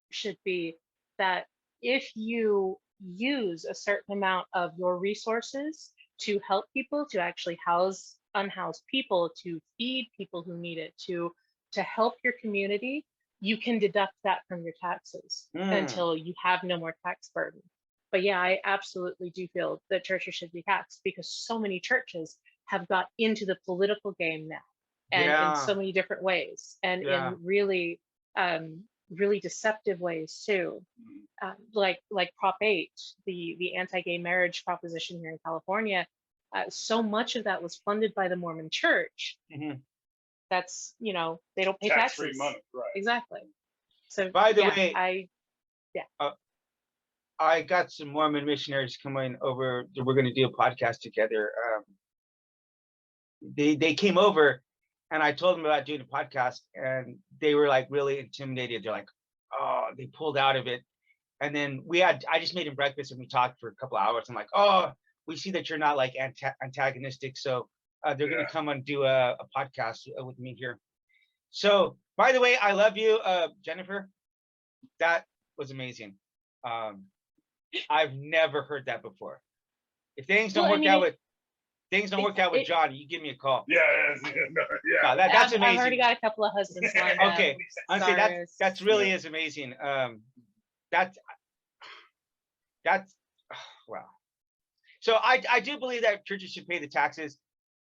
should be, that if you use a certain amount of your resources to help people, to actually house unhoused people, to feed people who need it, to help your community, you can deduct that from your taxes until you have no more tax burden. But yeah, I absolutely do feel that churches should be taxed, because so many churches have got into the political game now, and in so many different ways, and in really really deceptive ways too. Like Prop 8, the anti-gay marriage proposition here in California, so much of that was funded by the Mormon Church. That's, they don't pay tax-free taxes. money, right? Exactly. So by the way, I got some Mormon missionaries coming over. We're going to do a podcast together. They came over, and I told them about doing a podcast, and they were like really intimidated. They're like, oh, they pulled out of it. And then I just made him breakfast and we talked for a couple of hours. I'm like, oh, we see that you're not like antagonistic. So they're going to come and do a podcast with me here. So, by the way, I love you, Jennifer. That was amazing. I've never heard that before. If things don't work out with John, you give me a call. Yeah. No, that's amazing. I've already got a couple of husbands lined up. Okay, honestly, that's really is amazing. That's wow. So I do believe that churches should pay the taxes.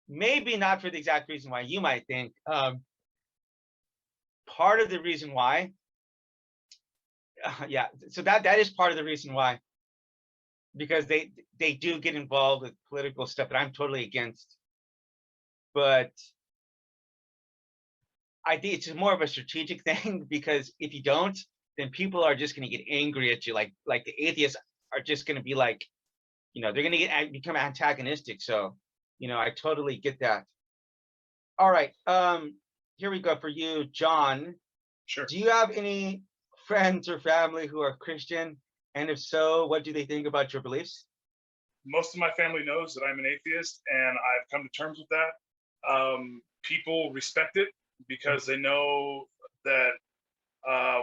Maybe not for the exact reason why you might think. Part of the reason why, so that is part of the reason why, because they do get involved with political stuff that I'm totally against. But I think it's more of a strategic thing, because if you don't, then people are just going to get angry at you. Like the atheists are just going to be like, they're going to become antagonistic. So, I totally get that. All right. Here we go for you, John. Sure. Do you have any friends or family who are Christian? And if so, what do they think about your beliefs? Most of my family knows that I'm an atheist, and I've come to terms with that. People respect it because they know that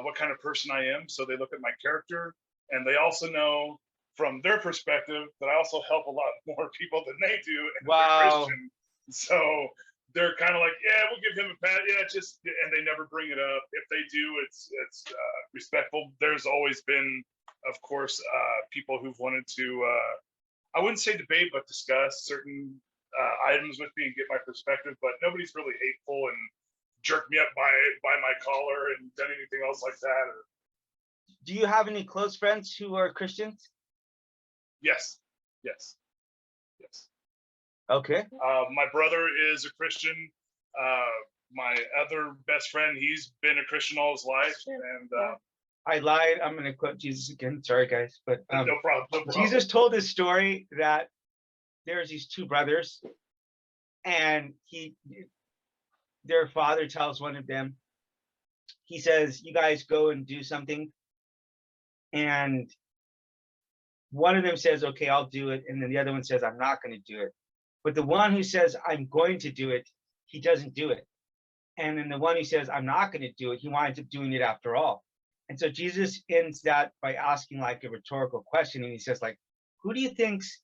what kind of person I am. So they look at my character, and they also know from their perspective that I also help a lot more people than they do. And they're Christian. So they're kind of like, yeah, we'll give him a pat. Yeah, and they never bring it up. If they do, it's respectful. There's always been, of course, people who've wanted to, I wouldn't say debate, but discuss certain items with me and get my perspective. But nobody's really hateful and jerked me up by my collar and done anything else like that. Do you have any close friends who are Christians? Yes. Okay. My brother is a Christian. My other best friend, he's been a Christian all his life. And I lied. I'm going to quote Jesus again. Sorry, guys. But no problem. Jesus told this story that there's these two brothers, and their father tells one of them, he says, you guys go and do something. And one of them says, okay, I'll do it. And then the other one says, I'm not going to do it. But the one who says, I'm going to do it, he doesn't do it. And then the one who says, I'm not going to do it, he winds up doing it after all. And so Jesus ends that by asking like a rhetorical question. And he says, like, who do you think's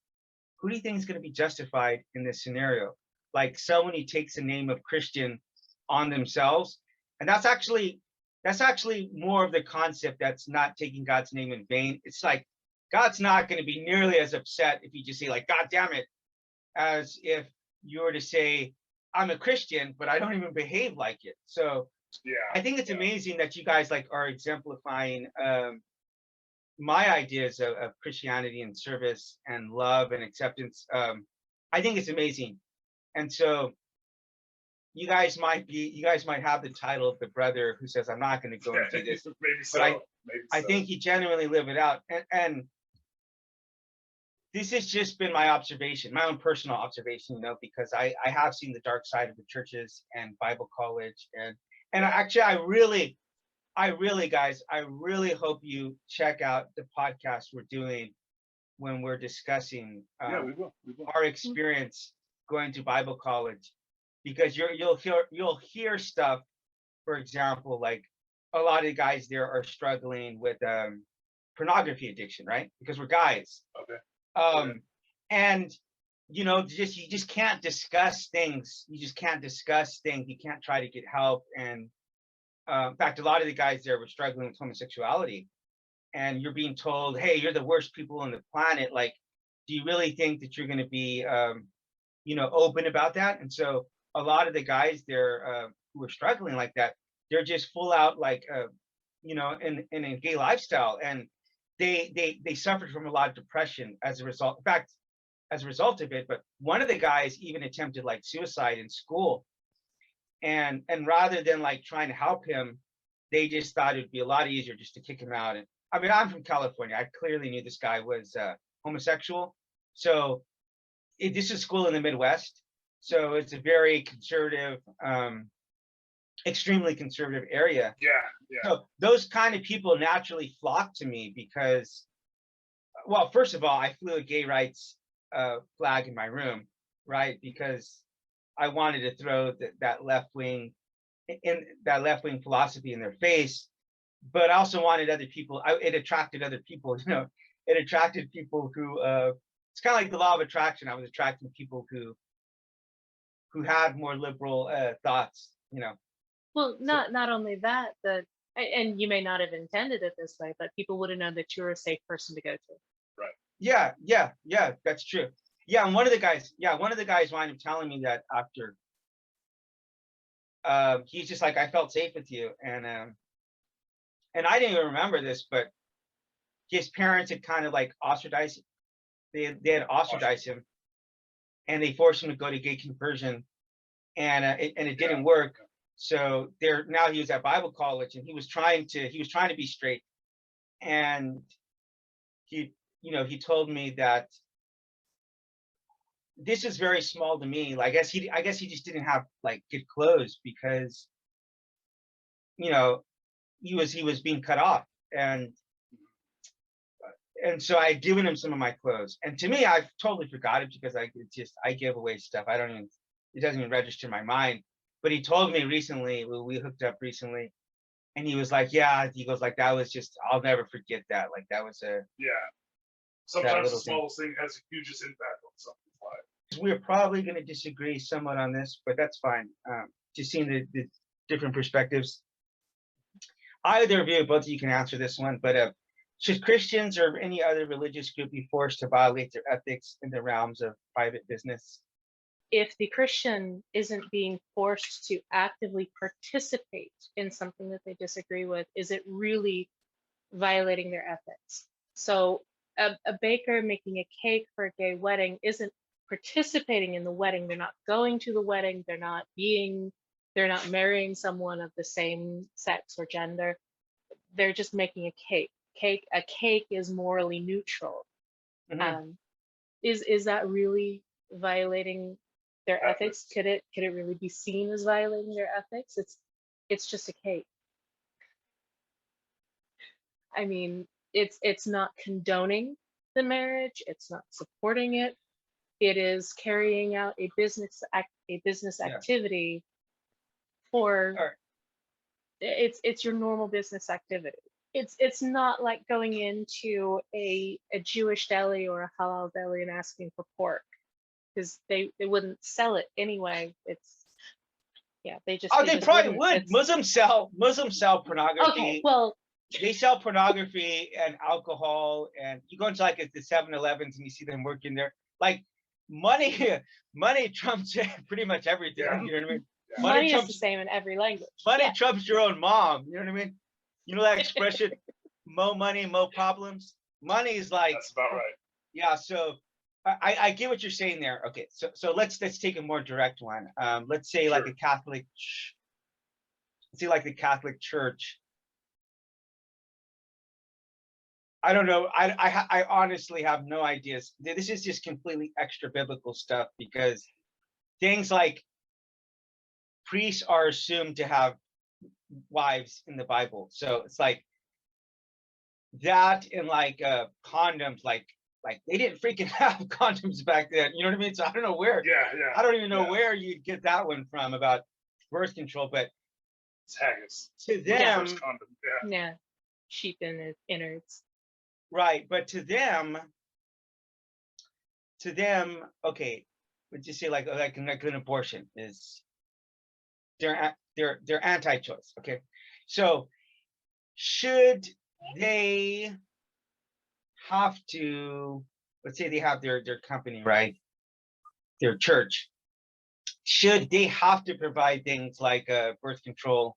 going to be justified in this scenario? Like someone who takes the name of Christian on themselves. And that's actually more of the concept that's not taking God's name in vain. It's like God's not going to be nearly as upset if you just say like, God damn it, as if you were to say, I'm a Christian, but I don't even behave like it. So Yeah, I think it's amazing that you guys like are exemplifying my ideas of Christianity and service and love and acceptance. I think it's amazing. And so you guys might have the title of the brother who says, I'm not going to go and do this. Maybe so. But Maybe I so. think you genuinely live it out. And this has just been my observation, my own personal observation, because I have seen the dark side of the churches and Bible college. And actually, I really, guys, I really hope you check out the podcast we're doing when we're discussing Yeah, we will. our experience going to Bible college, because you'll hear stuff. For example, like a lot of the guys there are struggling with pornography addiction, right? Because we're guys. Okay. And you just can't discuss things. You just can't discuss things. You can't try to get help. And in fact, a lot of the guys there were struggling with homosexuality, and you're being told, hey, you're the worst people on the planet. Like, do you really think that you're going to be open about that? And so a lot of the guys there who are struggling like that, they're just full out like in a gay lifestyle, and they suffered from a lot of depression as a result. In fact, as a result of it. But one of the guys even attempted like suicide in school, and rather than like trying to help him, they just thought it'd be a lot easier just to kick him out. And I mean, I'm from California. I clearly knew this guy was homosexual. So this is school in the Midwest, so it's a very conservative, extremely conservative area. Yeah. So those kind of people naturally flock to me because, well, first of all, I flew a gay rights flag in my room, right? Because I wanted to throw that left wing philosophy in their face, but I also wanted other people. It attracted other people. It attracted people who. It's kind of like the law of attraction. I was attracting people who had more liberal thoughts. Well, not only that, and you may not have intended it this way, but people would have known that you're a safe person to go to. Right. Yeah, that's true. Yeah, and one of the guys wound up telling me that after. He's just like, I felt safe with you, and I didn't even remember this, but his parents had kind of like ostracized. They had ostracized him, and they forced him to go to gay conversion, and it didn't work. So now he was at Bible college, and he was trying to be straight, and he told me that this is very small to me. Like, I guess he just didn't have like good clothes because he was being cut off, and so I had given him some of my clothes, and to me, I totally forgot it because I give away stuff. It doesn't even register in my mind. But he told me recently, we hooked up recently, and he was like, yeah, he goes like, that was just, I'll never forget that. Like, that was sometimes the smallest thing has the hugest impact on something's life. We're probably going to disagree somewhat on this, but that's fine. Just seeing the different perspectives. Either of you, both of you can answer this one, but should Christians or any other religious group be forced to violate their ethics in the realms of private business? If the Christian isn't being forced to actively participate in something that they disagree with, is it really violating their ethics? So a baker making a cake for a gay wedding isn't participating in the wedding. They're not going to the wedding. They're not marrying someone of the same sex or gender. They're just making a cake. A cake is morally neutral. Mm-hmm. Is that really violating their ethics? Could it really be seen as violating their ethics? It's just a cake. I mean, it's not condoning the marriage. It's not supporting it. It is carrying out a business activity for Or it's your normal business activity. It's not like going into a Jewish deli or a halal deli and asking for pork, because they wouldn't sell it anyway. It's they just they probably wouldn't. would. Muslims sell pornography. Okay, well, They sell pornography and alcohol, and you go into like the 7-Elevens and you see them working there. Like money trumps pretty much everything. Yeah. You know what I mean? Yeah. money is the same in every language. Money Yeah. trumps your own mom. You know what I mean? You know that expression, "Mo money, mo problems." Money is like, That's about right. yeah. So I get what you're saying there. Okay, so let's take a more direct one. Let's say like Sure. a Catholic. Let's say like the Catholic Church. I don't know. I honestly have no ideas. This is just completely extra biblical stuff, because things like priests are assumed to have wives in the Bible. So it's like that, and like condoms, like they didn't freaking have condoms back then. You know what I mean? So I don't know where. Yeah. I don't even know where you'd get that one from about birth control, but It's haggis. to them, First condom. Yeah. Yeah, sheep innards. right? But to them, okay, let's just say like an abortion is they're anti-choice. Okay, so should they have to, let's say they have their company, right? Their church, should they have to provide things like birth control,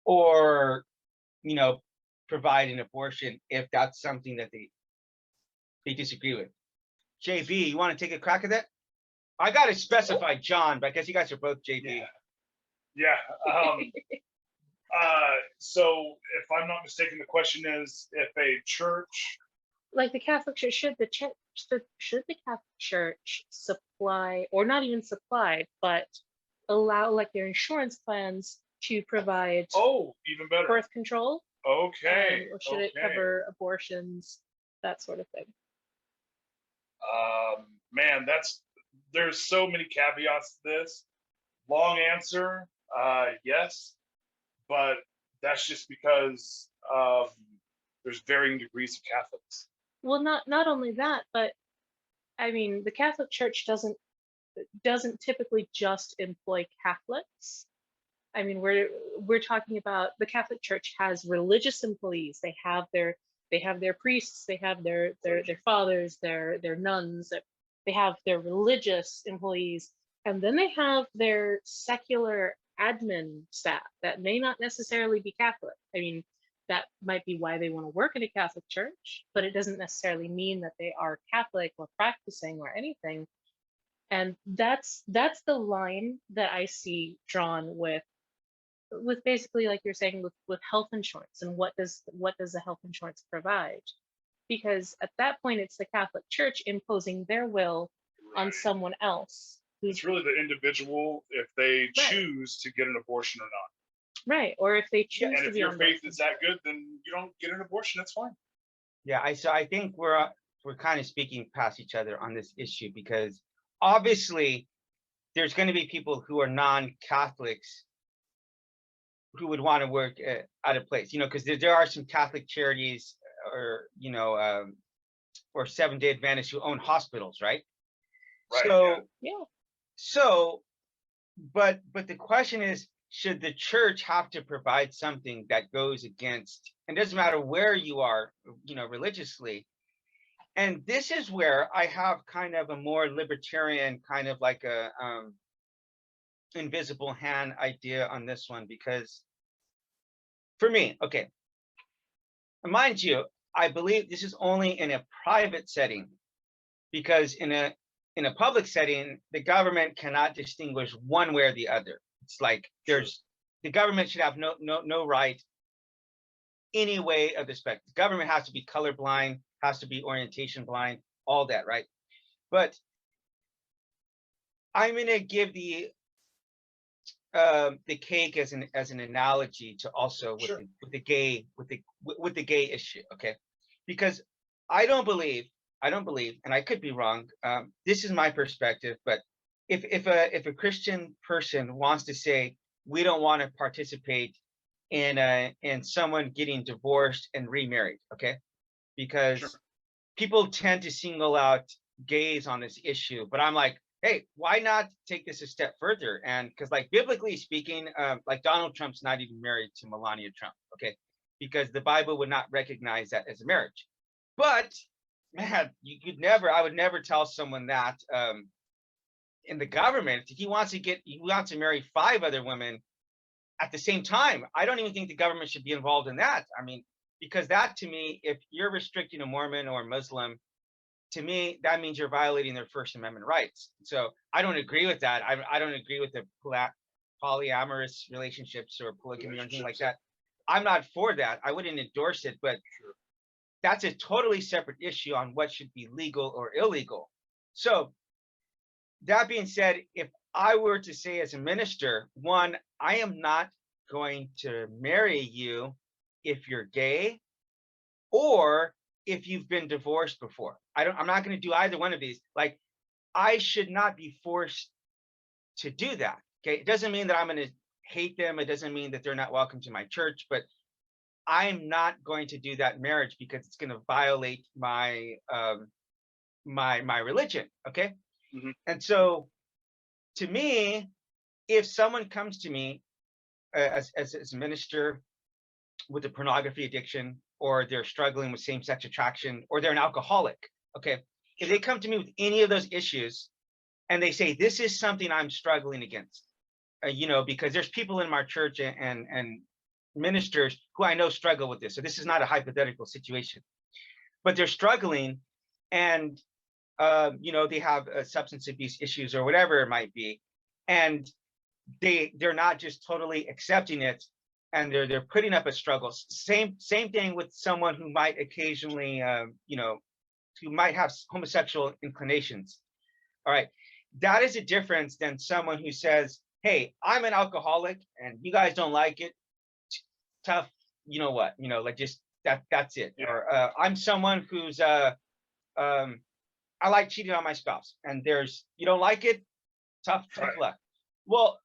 or provide an abortion if that's something that they disagree with? JB, you want to take a crack at that? I got to specify John, but I guess you guys are both JB. Yeah. So if I'm not mistaken, the question is if a church, Like the Catholic Church, should the Catholic Church supply, or not even supply, but allow like their insurance plans to provide even better. birth control? Okay. Or should it cover abortions, that sort of thing? Man, there's so many caveats to this. Long answer, yes, but that's just because there's varying degrees of Catholics. Well, not only that, but I mean, the Catholic Church doesn't typically just employ Catholics. I mean, we're talking about the Catholic Church has religious employees. They have their priests, they have their fathers, their nuns. They have their religious employees, and then they have their secular admin staff that may not necessarily be Catholic. I mean, that might be why they want to work in a Catholic church, but it doesn't necessarily mean that they are Catholic or practicing or anything. And that's the line that I see drawn with basically, like you're saying, with health insurance, and what does the health insurance provide? Because at that point, it's the Catholic Church imposing their will on someone else. It's really the individual if they choose to get an abortion or not. Right, or if they choose and to if be your on faith birth is that good, then you don't get an abortion. That's fine. Yeah, I think we're kind of speaking past each other on this issue, because obviously there's going to be people who are non-Catholics who would want to work at a place, because there are some Catholic charities, or or Seventh-day Adventists who own hospitals, right? Right. So, but the question is, should the church have to provide something that goes against, and it doesn't matter where you are, religiously? And this is where I have kind of a more libertarian, kind of like a invisible hand idea on this one, because for me, okay, mind you, I believe this is only in a private setting, because in a public setting, the government cannot distinguish one way or the other. It's like the government should have no right any way of the spectrum. The government has to be colorblind, has to be orientation blind, all that, right? But I'm going to give the cake as an analogy to also with the gay issue, okay? Because I don't believe, and I could be wrong. This is my perspective, but if a Christian person wants to say, we don't want to participate in someone getting divorced and remarried, okay? Because Sure. people tend to single out gays on this issue, but I'm like, hey, why not take this a step further? And because, like, biblically speaking, like, Donald Trump's not even married to Melania Trump, okay? Because the Bible would not recognize that as a marriage. But man, I would never tell someone that in the government, if he wants to marry 5 other women at the same time, I don't even think the government should be involved in that. I mean, because that, to me, if you're restricting a Mormon or a Muslim, to me, that means you're violating their First Amendment rights. So I don't agree with that. I don't agree with the polyamorous relationships or polygamy or anything like that. I'm not for that. I wouldn't endorse it, but that's a totally separate issue on what should be legal or illegal. So that being said, if I were to say as a minister, one, I am not going to marry you if you're gay or if you've been divorced before. I'm not going to do either one of these. Like, I should not be forced to do that. Okay. It doesn't mean that I'm going to hate them. It doesn't mean that they're not welcome to my church, but I'm not going to do that marriage because it's going to violate my my religion. Okay. Mm-hmm. And so, to me, if someone comes to me as a minister with a pornography addiction, or they're struggling with same-sex attraction, or they're an alcoholic, okay, if they come to me with any of those issues and they say, this is something I'm struggling against, you know, because there's people in my church and ministers who I know struggle with this. So this is not a hypothetical situation, but they're struggling, and you know, they have substance abuse issues or whatever it might be, and they're not just totally accepting it, and they're putting up a struggle. Same thing with someone who might occasionally, you know, who might have homosexual inclinations. All right, that is a difference than someone who says, hey, I'm an alcoholic and you guys don't like it. Tough, you know what, you know, like, just that's it. Yeah. Or I'm someone who's I like cheating on my spouse, and you don't like it, tough Right. luck. Well,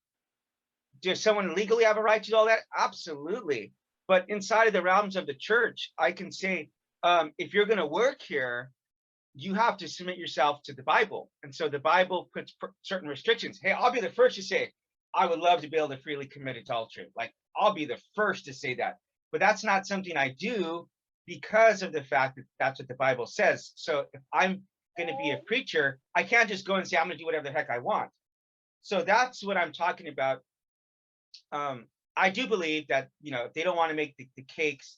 does someone legally have a right to do all that? Absolutely. But inside of the realms of the church, I can say, if you're going to work here, you have to submit yourself to the Bible. And so the Bible puts certain restrictions. Hey, I'll be the first to say, I would love to be able to freely commit adultery. Like, I'll be the first to say that. But that's not something I do because of the fact that that's what the Bible says. So if I'm going to be a preacher, I can't just go and say, I'm going to do whatever the heck I want. So that's what I'm talking about. I do believe that, you know, if they don't want to make the cakes,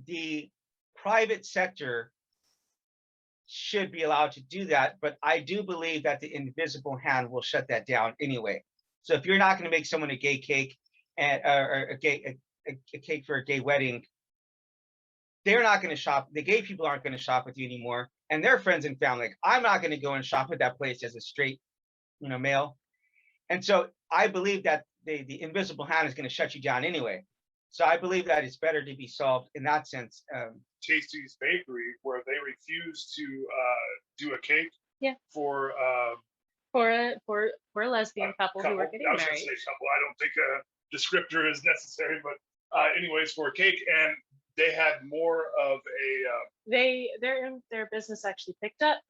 the private sector should be allowed to do that. But I do believe that the invisible hand will shut that down anyway. So if you're not going to make someone a gay cake and or a cake for a gay wedding, they're not going to shop. The gay people aren't going to shop with you anymore, and their friends and family. Like, I'm not going to go and shop at that place as a straight, you know, male. And so I believe that the invisible hand is going to shut you down anyway. So I believe that it's better to be solved in that sense. Tasty's Bakery, where they refuse to do a cake for a lesbian couple who are getting I was going married. to say couple. I don't think a descriptor is necessary, but anyways, for a cake, and they had more of a their business actually picked up.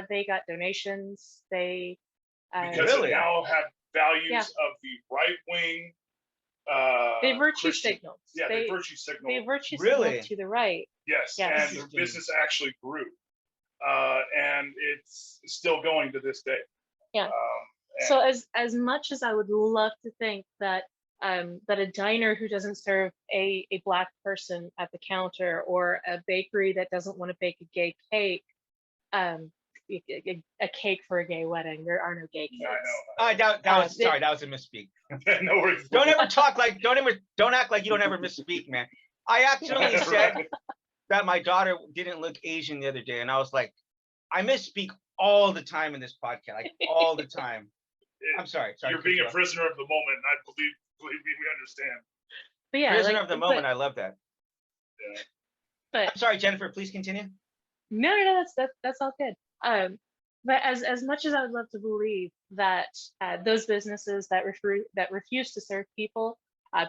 They got donations. They because Really? it now had values of the right wing. They virtue Christian. signaled. Yeah, they virtue signaled. They virtue Really? signaled to the right. Yes, Yes. and their business actually grew, and it's still going to this day. Yeah. So as much as I would love to think that that a diner who doesn't serve a black person at the counter, or a bakery that doesn't want to bake a gay cake, a cake for a gay wedding, there are no gay cakes. I know. Sorry, that was a misspeak. No worries. Don't act like you don't ever misspeak, man. I actually said that my daughter didn't look Asian the other day, and I was like, I misspeak all the time in this podcast, like all the time. I'm sorry. You're being a prisoner of the moment, and I believe me, we understand. But yeah, prisoner of the moment. I love that. Yeah. But I'm sorry, Jennifer. Please continue. no, that's all good. But as much as I would love to believe that those businesses that refuse to serve people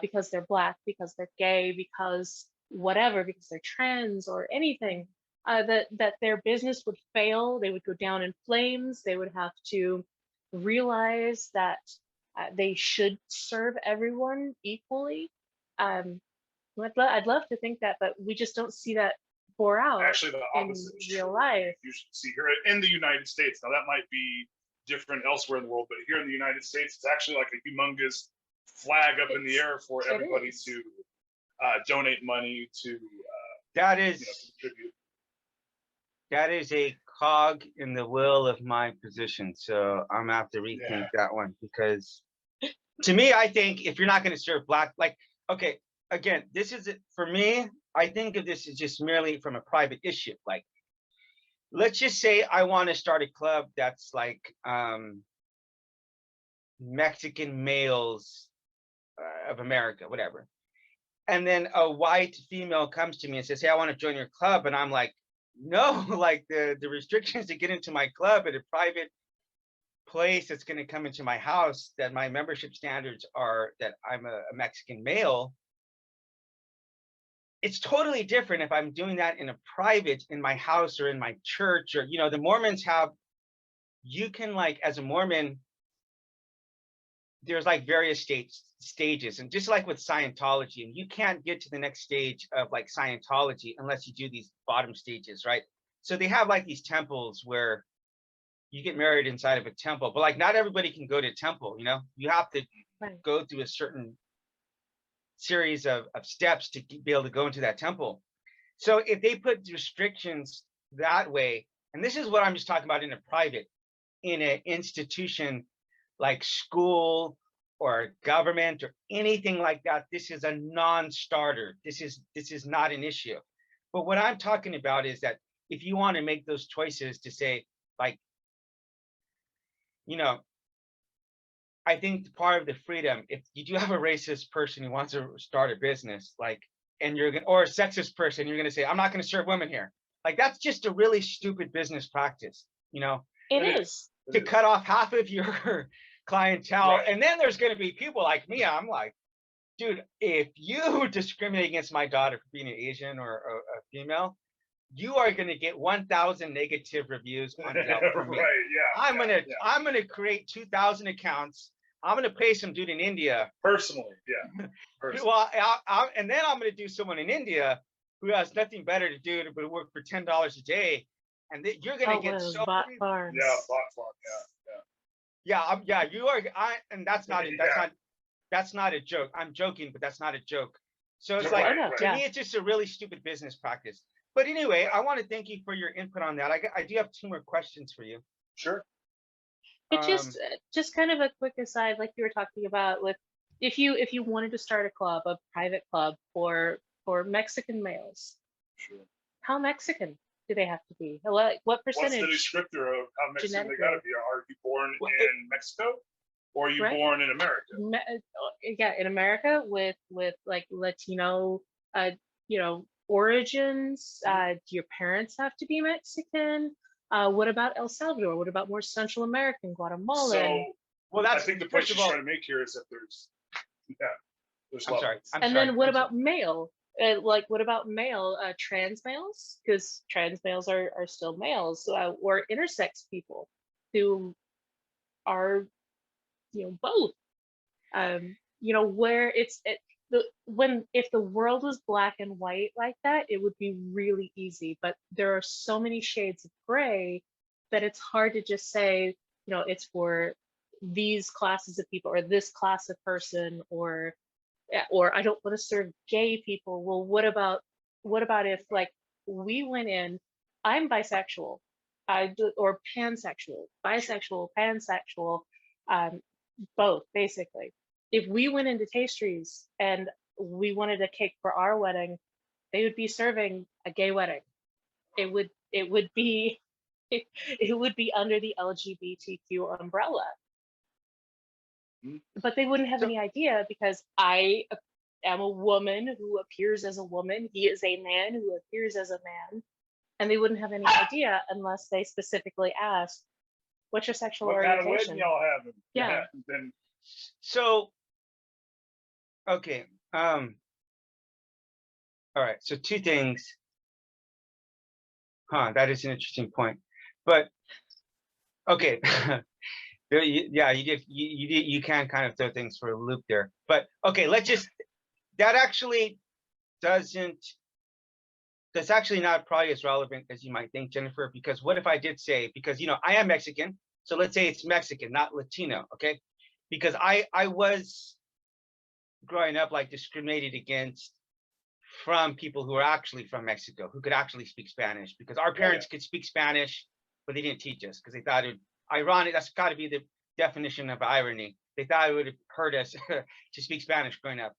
because they're Black, because they're gay, because whatever, because they're trans or anything, that their business would fail, they would go down in flames, they would have to realize that they should serve everyone equally. I'd love to think that, but we just don't see that pour out Actually, the in opposite is real true. life. You should see here in the United States. Now that might be different elsewhere in the world, but here in the United States, it's actually like a humongous flag up in the air for everybody to donate money to. That is contribute. That is a cog in the wheel of my position. So I'm gonna have to rethink that one, because to me, I think if you're not going to serve Black, like, okay, again, this is for me. I think of this as just merely from a private issue. Like, let's just say I want to start a club that's like Mexican males of America, whatever. And then a white female comes to me and says, hey, I want to join your club. And I'm like, no, like the restrictions to get into my club at a private place that's going to come into my house, that my membership standards are that I'm a Mexican male. It's totally different if I'm doing that in a private, in my house or in my church, or, the Mormons have, you can, like, as a Mormon, there's like various stages, and just like with Scientology, and you can't get to the next stage of like Scientology unless you do these bottom stages, right? So they have like these temples where you get married inside of a temple, but like not everybody can go to a temple, you have to go through a certain series of steps to be able to go into that temple. So if they put restrictions that way, and this is what I'm just talking about in a private, in an institution like school or government or anything like that, this is a non-starter. This is not an issue. But what I'm talking about is that if you want to make those choices to say, like, I think part of the freedom, if you do have a racist person who wants to start a business, like, and or a sexist person, you're going to say, I'm not going to serve women here. Like, that's just a really stupid business practice, It is. To cut off half of your clientele. Right. And then there's going to be people like me. I'm like, dude, if you discriminate against my daughter for being an Asian or a female, you are going to get 1,000 negative reviews on Yelp from me. Right, I'm gonna create 2,000 accounts. I'm gonna pay some dude in India personally. Personally. Well, and then I'm gonna do someone in India who has nothing better to do but work for $10 a day, and you're gonna get so bot farms. Yeah, bot farm. Yeah. You are. And that's not a joke. I'm joking, but that's not a joke. So it's like, to me, it's just a really stupid business practice. But anyway, I want to thank you for your input on that. I do have 2 more questions for you. Sure. It just kind of a quick aside, like you were talking about, with if you wanted to start a club, a private club for Mexican males. Sure. How Mexican do they have to be? What percentage? What's the descriptor of how Mexican they gotta be? Are you born in Mexico, or are you born in America? Yeah, in America with like Latino, origins. Do your parents have to be Mexican? What about El Salvador? What about more Central American, Guatemalan? So, well, I think the point she's trying to make here is that there's And then what about male? What about male trans males? Because trans males are still males, or intersex people who are, both. Where if the world was black and white like that, it would be really easy. But there are so many shades of gray that it's hard to just say, it's for these classes of people or this class of person, or I don't want to serve gay people. Well, what about if, like, we went in, I'm bisexual, or pansexual, bisexual, pansexual, both basically. If we went into Tastries and we wanted a cake for our wedding, they would be serving a gay wedding. It would be under the LGBTQ umbrella. But they wouldn't have any idea, because I am a woman who appears as a woman. He is a man who appears as a man. And they wouldn't have any idea unless they specifically asked, What's your sexual What kind of orientation? wedding y'all having? Yeah. Then So, okay. All right. So two things. That is an interesting point. But okay. Yeah, you can kind of throw things for a loop there. But okay, that actually doesn't, that's actually not probably as relevant as you might think, Jennifer, because what if I did say, because, you know, I am Mexican, so let's say it's Mexican, not Latino, okay? Because I was growing up like discriminated against from people who are actually from Mexico, who could actually speak Spanish, because our parents could speak Spanish, but they didn't teach us because they thought it ironic. That's got to be the definition of irony. They thought it would hurt us to speak Spanish growing up.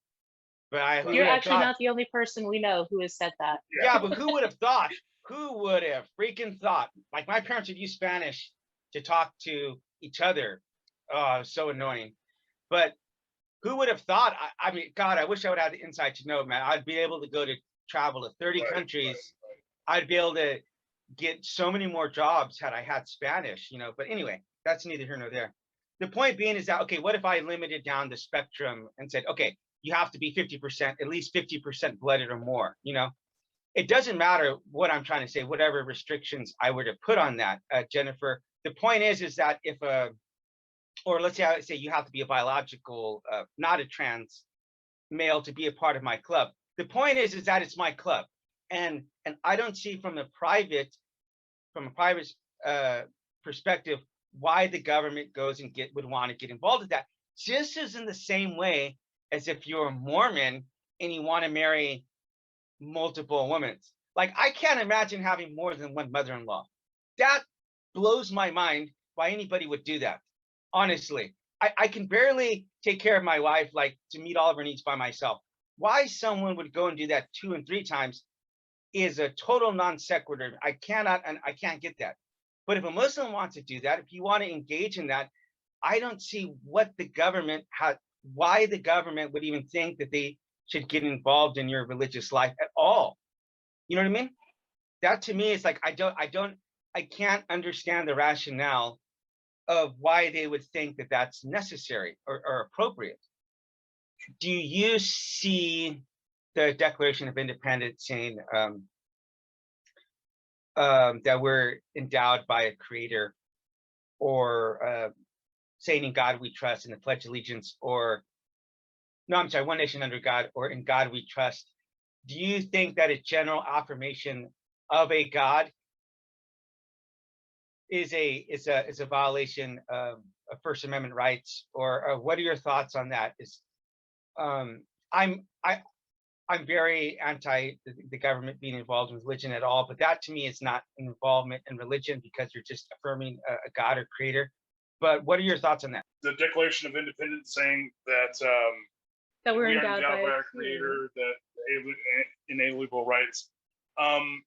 But you're actually not the only person we know who has said that. Yeah, but who would have thought? Who would have freaking thought? Like my parents would use Spanish to talk to each other. Oh, so annoying. But who would have thought? I mean, God, I wish I would have the insight to know, man. I'd be able to go to travel to 30 countries. I'd be able to get so many more jobs had I had Spanish, you know. But anyway, that's neither here nor there. The point being is that, okay, what if I limited down the spectrum and said, okay, you have to be 50%, at least 50% blooded or more, you know? It doesn't matter what I'm trying to say, whatever restrictions I were to put on that, Jennifer. The point is that if or let's say I say you have to be a biological, not a trans male to be a part of my club. The point is that it's my club, and I don't see from a private perspective why the government goes and would want to get involved with that. Just as in the same way as if you're a Mormon and you want to marry multiple women. Like I can't imagine having more than one mother-in-law. That blows my mind why anybody would do that. Honestly, I can barely take care of my wife, like to meet all of her needs by myself. Why someone would go and do that 2 and 3 times is a total non sequitur. I can't get that. But if a Muslim wants to do that, if you want to engage in that, I don't see why the government would even think that they should get involved in your religious life at all. You know what I mean? That to me is like, I can't understand the rationale of why they would think that that's necessary or appropriate. Do you see the Declaration of Independence saying that we're endowed by a creator, or saying in God we trust, in the Pledge of Allegiance, or no, I'm sorry, one nation under God, or in God we trust? Do you think that a general affirmation of a God is a violation of First Amendment rights, or what are your thoughts on that? I'm very anti the government being involved in religion at all, but that to me is not an involvement in religion, because you're just affirming a God or creator. But what are your thoughts on that? The Declaration of Independence saying that that we are endowed by our creator, that inalienable rights.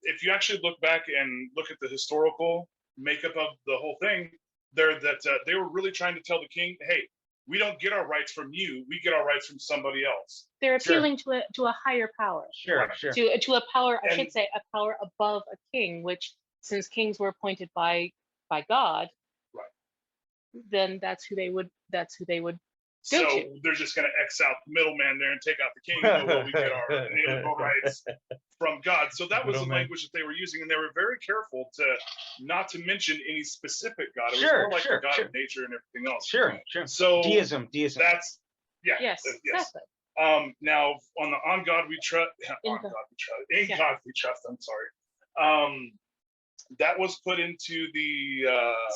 If you actually look back and look at the historical makeup of the whole thing, they were really trying to tell the king, hey, we don't get our rights from you, we get our rights from somebody else. They're appealing to a higher power. Sure. To a power, I should say, a power above a king, which, since kings were appointed by God, right, then that's who they would so they're just going to X out the middleman there and take out the king. Well, we get our inalienable rights from God. So that was the language that they were using, and they were very careful not to mention any specific God. It was more like the God of nature and everything else. Sure. So deism. That's yes. Exactly. Now on God we trust. In God we trust. I'm sorry. That was put into the.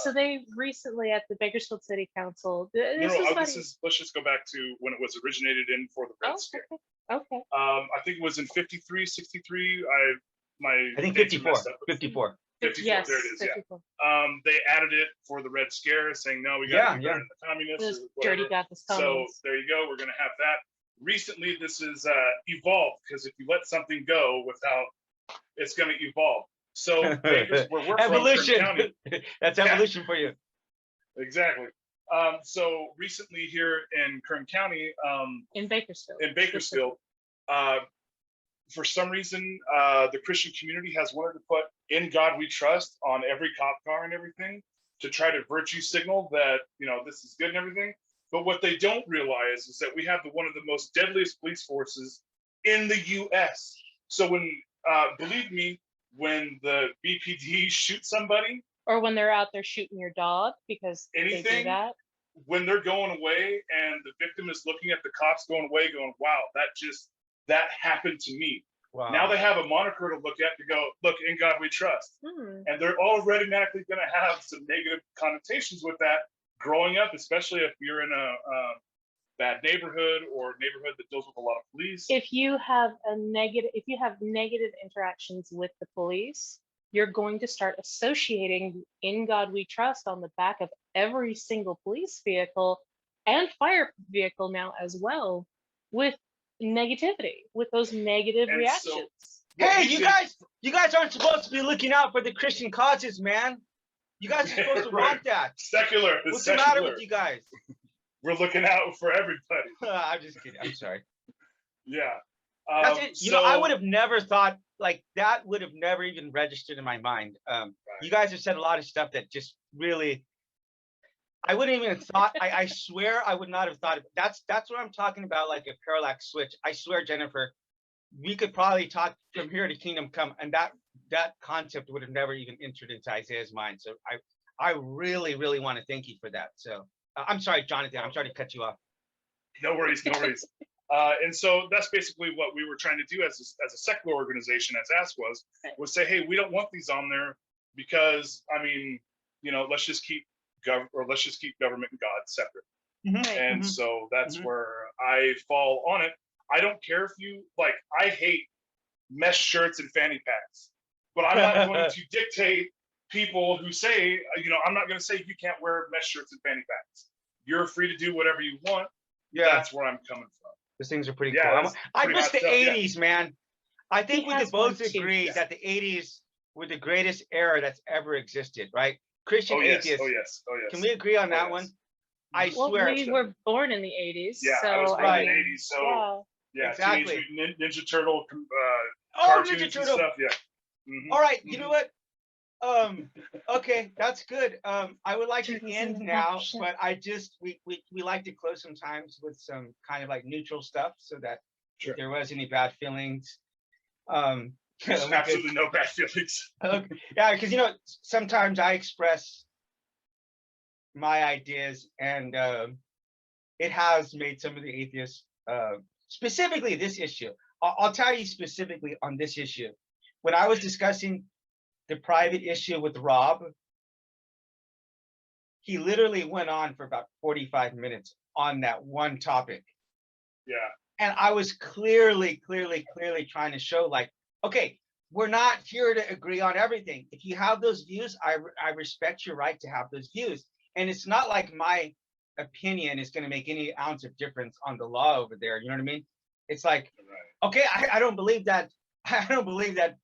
So they recently at the Bakersfield City Council. Let's just go back to when it was originated in for the Red Scare. Okay. I think it was in 53, 63. I think 54. 54. 54. Yes, there it is. 54. Yeah. They added it for the Red Scare, saying no, we got to be better than the communists. Dirty Baptist communists. So there you go. We're going to have that. Recently, this is evolved, because if you let something go it's going to evolve. So where we're evolution. From, Kern County, that's evolution for you. Exactly. So recently here in Kern County, in Bakersfield, for some reason, the Christian community has wanted to put "In God We Trust" on every cop car and everything. to try to virtue signal that, you know, this is good and everything. But what they don't realize is that we have one of the most deadliest police forces in the U.S. So when, believe me, when the BPD shoots somebody, or when they're out there shooting your dog because they do anything, that. when they're going away and the victim is looking at the cops going away, going, "Wow, that happened to me." Wow. Now they have a moniker to look at to go, "Look, in God we trust." And they're already automatically going to have some negative connotations with that growing up, especially if you're in a bad neighborhood or a neighborhood that deals with a lot of police. If you have negative interactions with the police, you're going to start associating "In God We Trust" on the back of every single police vehicle and fire vehicle now as well with negativity, with those negative And reactions. So, hey, you guys aren't supposed to be looking out for the Christian causes, man. You guys are supposed to want that. Secular. What's the matter with you guys? We're looking out for everybody. I'm just kidding. I'm sorry. Yeah. That's it. You know, I would have never thought like that. Would have never even registered in my mind. Right. You guys have said a lot of stuff that just really, I wouldn't even have thought. I swear I would not have thought of. That's what I'm talking about. Like a parallax switch. I swear, Jennifer, we could probably talk from here to kingdom come, and that concept would have never even entered into Isaiah's mind. So I really, really want to thank you for that. So I'm sorry, Jonathan. I'm sorry to cut you off. No worries, no worries. And so that's basically what we were trying to do as a secular organization, as ASK was say, hey, we don't want these on there because, I mean, you know, let's just keep government and God separate. And so that's where I fall on it. I don't care if you like. I hate mesh shirts and fanny packs, but I'm not going to dictate people who say, you know, I'm not going to say you can't wear mesh shirts and fanny packs. You're free to do whatever you want. Yeah, that's where I'm coming from. Those things are pretty cool. I miss the 80s, man. I think we could both agree that the 80s were the greatest era that's ever existed, right? Christian atheists. Oh yes. Can we agree on that one? I swear. We were born in the 80s. Yeah, so I was born in the 80s. So yeah, exactly. Teenage Ninja Turtle cartoons Ninja Turtle. and stuff. Yeah. All right, you know what? Okay, that's good. I would like to end now, but we like to close sometimes with some kind of like neutral stuff, so that if there was any bad feelings, there's absolutely no bad feelings. Okay. Yeah, because you know sometimes I express my ideas, and it has made some of the atheists, specifically this issue. I'll tell you specifically on this issue. When I was discussing the private issue with Rob, he literally went on for about 45 minutes on that one topic. Yeah. And I was clearly trying to show like, okay, we're not here to agree on everything. If you have those views, I respect your right to have those views. And it's not like my opinion is going to make any ounce of difference on the law over there. You know what I mean? It's like, okay, I don't believe that. I don't believe that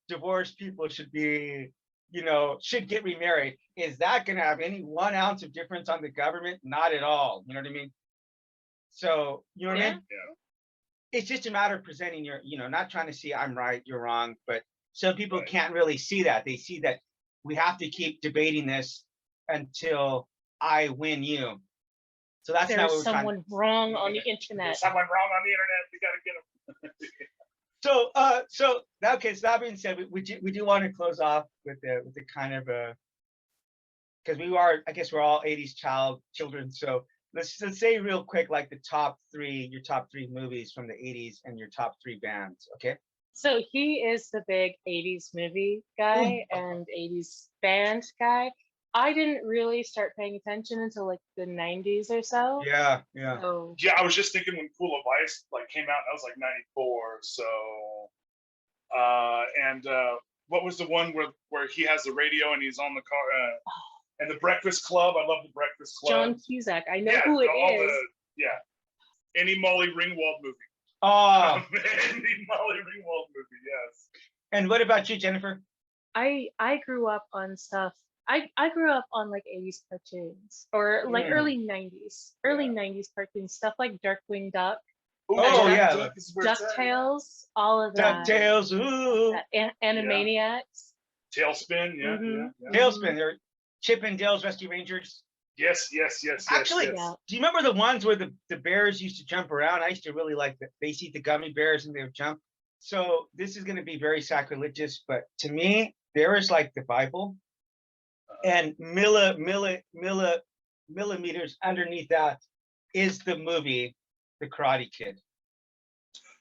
divorced people should be, you know, should get remarried. Is that going to have any 1 ounce of difference on the government? Not at all. You know what I mean? So, you know what I mean? Yeah. It's just a matter of presenting your, you know, not trying to see I'm right, you're wrong, but some people can't really see that. They see that we have to keep debating this until I win you. So that's not what we're trying. There's someone wrong on the internet. There's someone wrong on the internet. We got to get them. So that being said, we do want to close off with the kind of because I guess we're all 80s children. So let's say real quick, like your top three movies from the 80s and your top 3 bands. Okay. So he is the big 80s movie guy and 80s band guy. I didn't really start paying attention until like the 90s or so. Yeah. So, yeah, I was just thinking when Pool of Ice like came out, I was like 94. So, and what was the one where he has the radio and he's on the car? And the Breakfast Club. I love the Breakfast Club. John Cusack. I know who it is. Any Molly Ringwald movie. Oh. Any Molly Ringwald movie. Yes. And what about you, Jennifer? I grew up on stuff. I grew up on like 80s cartoons or like early 90s cartoons, stuff like Darkwing Duck. Oh yeah, DuckTales, all of that. DuckTales, ooh. Animaniacs. Tailspin, yeah. Tailspin. Chip and Dale's Rescue Rangers. Yes. Actually, Yeah. do you remember the ones where the bears used to jump around? I used to really like that. They eat the gummy bears and they would jump. So this is going to be very sacrilegious, but to me, there is like the Bible, and millimeters underneath that is the movie, The Karate Kid.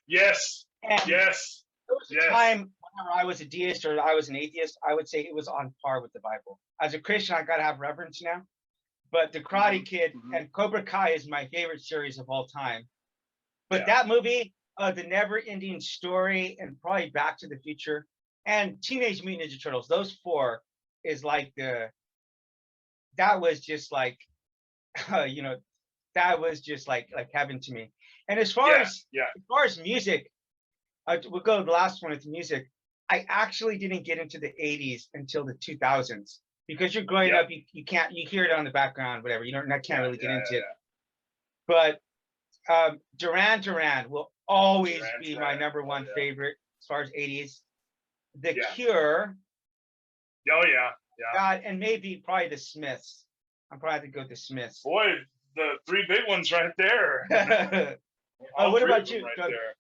Yes. And Yes. there was a time whenever I was a deist or I was an atheist, I would say it was on par with the Bible. As a Christian, I got to have reverence now. But The Karate Kid and Cobra Kai is my favorite series of all time. But that movie, The Never-Ending Story, and probably Back to the Future, and Teenage Mutant Ninja Turtles, those four is like that was just like, that was just like heaven to me. And as far as music, we'll go to the last one with music. I actually didn't get into the 80s until the 2000s because you're growing up, you hear it on the background, whatever. I can't really get into it. But Duran Duran will always be my number one favorite as far as 80s. The Cure. Oh yeah. God, and maybe probably the Smiths. I'm probably to go with the Smiths. Boy, the three big ones right there. What about you? Right there.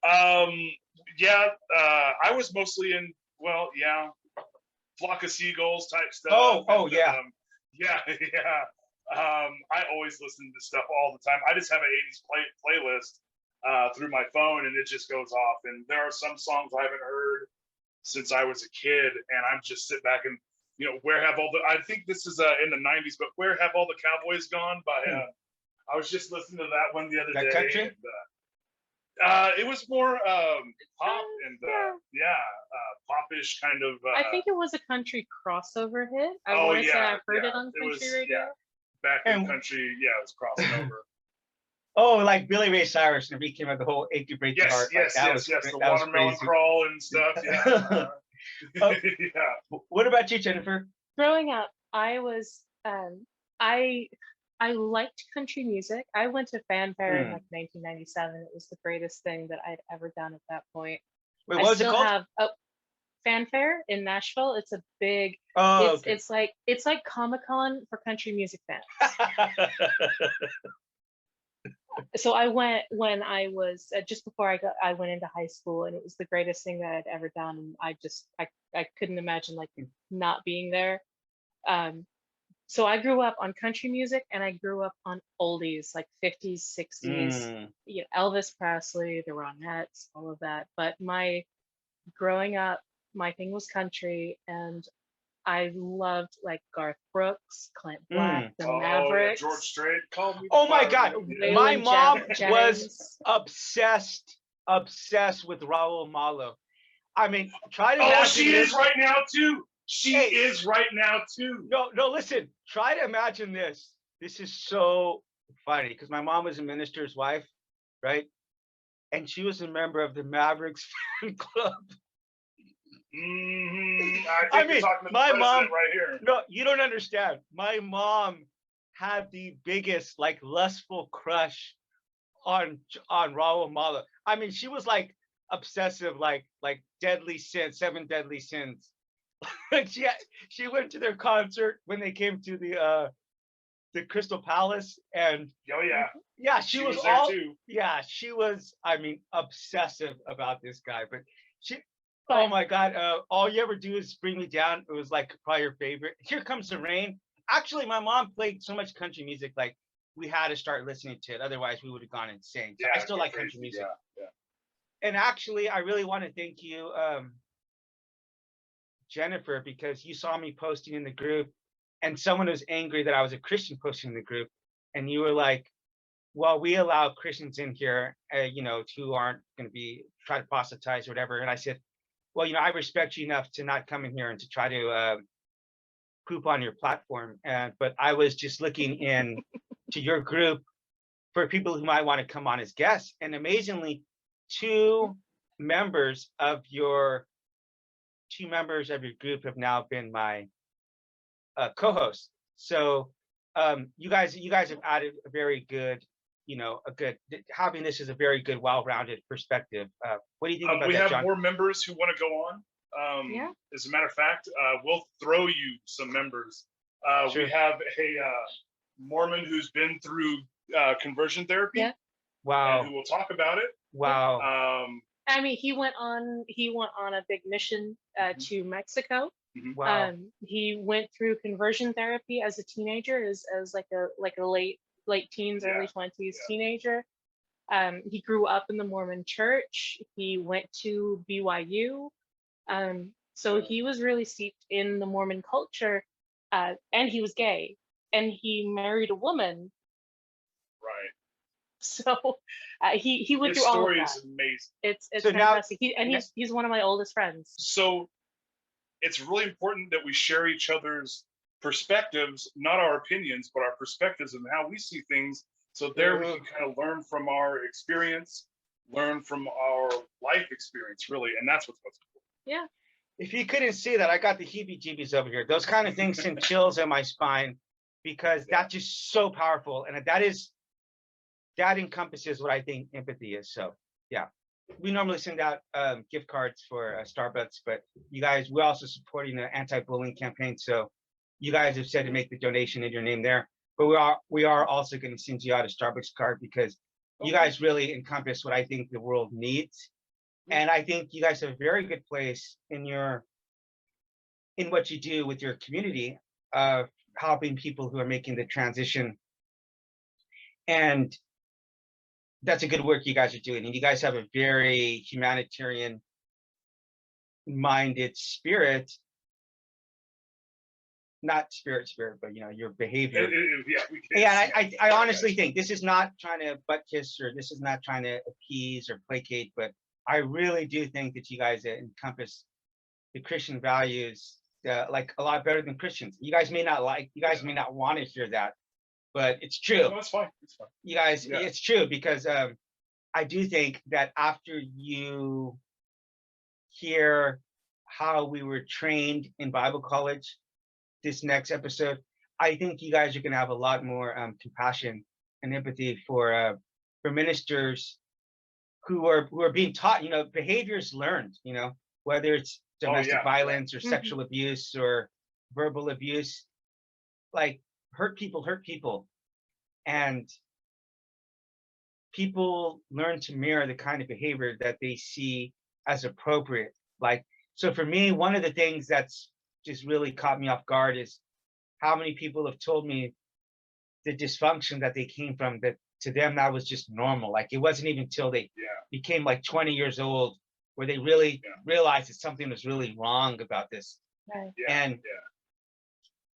I was mostly in Flock of Seagulls type stuff. Oh, yeah. I always listen to stuff all the time. I just have an 80s playlist through my phone, and it just goes off. And there are some songs I haven't heard since I was a kid, and I'm just sit back and where have all the? I think this is in the 90s, but where have all the cowboys gone? By I was just listening to that one the other day. Country? And, it was more pop and popish kind of. I think it was a country crossover hit. I want to say I've heard it on country radio. Back in country, it was crossing over. Oh, like Billy Ray Cyrus, and he came out the whole "Achy Breaky Heart." Yes. The watermelon crawl and stuff. What about you, Jennifer? Growing up, I was I liked country music. I went to fanfare in like 1997. It was the greatest thing that I'd ever done at that point. Wait, what was it called? Fanfare in Nashville. It's a big. It's like Comic-Con for country music fans. So I went when I was just before I went into high school, and it was the greatest thing that I'd ever done. And I couldn't imagine like not being there. So I grew up on country music, and I grew up on oldies like 50s, 60s, Elvis Presley, the Ronettes, all of that. But growing up, my thing was country, and I loved like Garth Brooks, Clint Black, the Mavericks. George Strait. Oh my God, my mom was obsessed with Raul Malo. I mean, try to. Oh, she is right now too. She is right now too. No, listen. Try to imagine this. This is so funny because my mom was a minister's wife, right? And she was a member of the Mavericks fan club. I mean, my mom right here. No, you don't understand. My mom had the biggest, like, lustful crush on Raul Malo. I mean, she was like obsessive, like deadly sin, 7 deadly sins. she went to their concert when they came to the Crystal Palace, and she was all too. She was, I mean, obsessive about this guy, but oh my God, all you ever do is bring me down. It was like probably your favorite. Here Comes the Rain. Actually, my mom played so much country music, like we had to start listening to it, otherwise we would have gone insane. So I still like country music. And actually, I really want to thank you, Jennifer, because you saw me posting in the group, and someone was angry that I was a Christian posting in the group, and you were like, well, we allow Christians in here, who aren't going to be try to proselytize or whatever. And I said, well, I respect you enough to not come in here and to try to poop on your platform. But I was just looking in to your group for people who might want to come on as guests. And amazingly, two members of your group have now been my co-hosts. So you guys have added a very good, having this is a very good, well-rounded perspective. What do you think about that, John? We have more members who want to go on. Yeah. As a matter of fact, we'll throw you some members. Sure. We have a Mormon who's been through conversion therapy. Yeah. Wow. And who will talk about it. Wow. I mean, he went on a big mission to Mexico. Wow. He went through conversion therapy as a teenager, as like a late teens, early 20s teenager. He grew up in the Mormon church. He went to BYU. So he was really steeped in the Mormon culture, and he was gay, and he married a woman. Right. So he went His through all of story that. is amazing. It's So now- fantastic. He's one of my oldest friends. So it's really important that we share each other's perspectives, not our opinions, but our perspectives and how we see things. So there we can kind of learn from our experience, learn from our life experience, really, and that's what's most important. Yeah. If you couldn't see that, I got the heebie-jeebies over here. Those kind of things send chills in my spine because that's just so powerful, and that encompasses what I think empathy is. So yeah, we normally send out gift cards for Starbucks, but you guys, we're also supporting the anti-bullying campaign. So you guys have said to make the donation in your name there, but we are also going to send you out a Starbucks card because you guys really encompass what I think the world needs. And I think you guys have a very good place in what you do with your community of helping people who are making the transition. And that's a good work you guys are doing. And you guys have a very humanitarian minded spirit, not spirit, but your behavior. Yeah, I honestly think this is not trying to butt kiss, or this is not trying to appease or placate, but I really do think that you guys encompass the Christian values like a lot better than Christians. You guys may not want to hear that, but it's true. No, it's fine. It's fine. You guys, it's true, because I do think that after you hear how we were trained in Bible college, this next episode, I think you guys are going to have a lot more compassion and empathy for ministers who are being taught, behaviors learned, whether it's domestic violence or sexual abuse or verbal abuse, like hurt people, and people learn to mirror the kind of behavior that they see as appropriate. Like, so for me, one of the things that's just really caught me off guard is how many people have told me the dysfunction that they came from, that to them that was just normal. Like, it wasn't even until they became like 20 years old where they really realized that something was really wrong about this. Right. And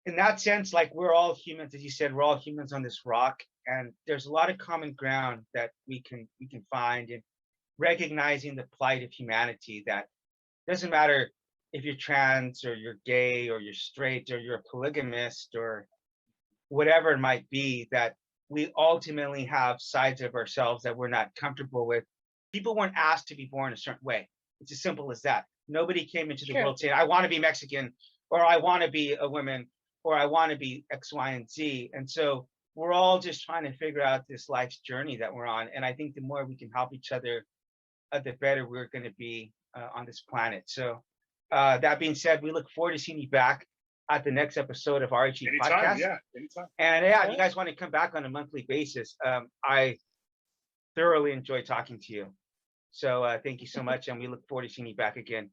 in that sense, like, we're all humans, as you said, we're all humans on this rock, and there's a lot of common ground that we can find in recognizing the plight of humanity, that doesn't matter if you're trans or you're gay or you're straight or you're a polygamist or whatever it might be, that we ultimately have sides of ourselves that we're not comfortable with. People weren't asked to be born a certain way. It's as simple as that. Nobody came into the world saying, I want to be Mexican, or I want to be a woman, or I want to be X, Y, and Z. And so we're all just trying to figure out this life's journey that we're on. And I think the more we can help each other, the better we're going to be on this planet. So that being said, we look forward to seeing you back at the next episode of RHE Podcast. Yeah, anytime. And if you guys want to come back on a monthly basis, I thoroughly enjoy talking to you. So thank you so much, and we look forward to seeing you back again.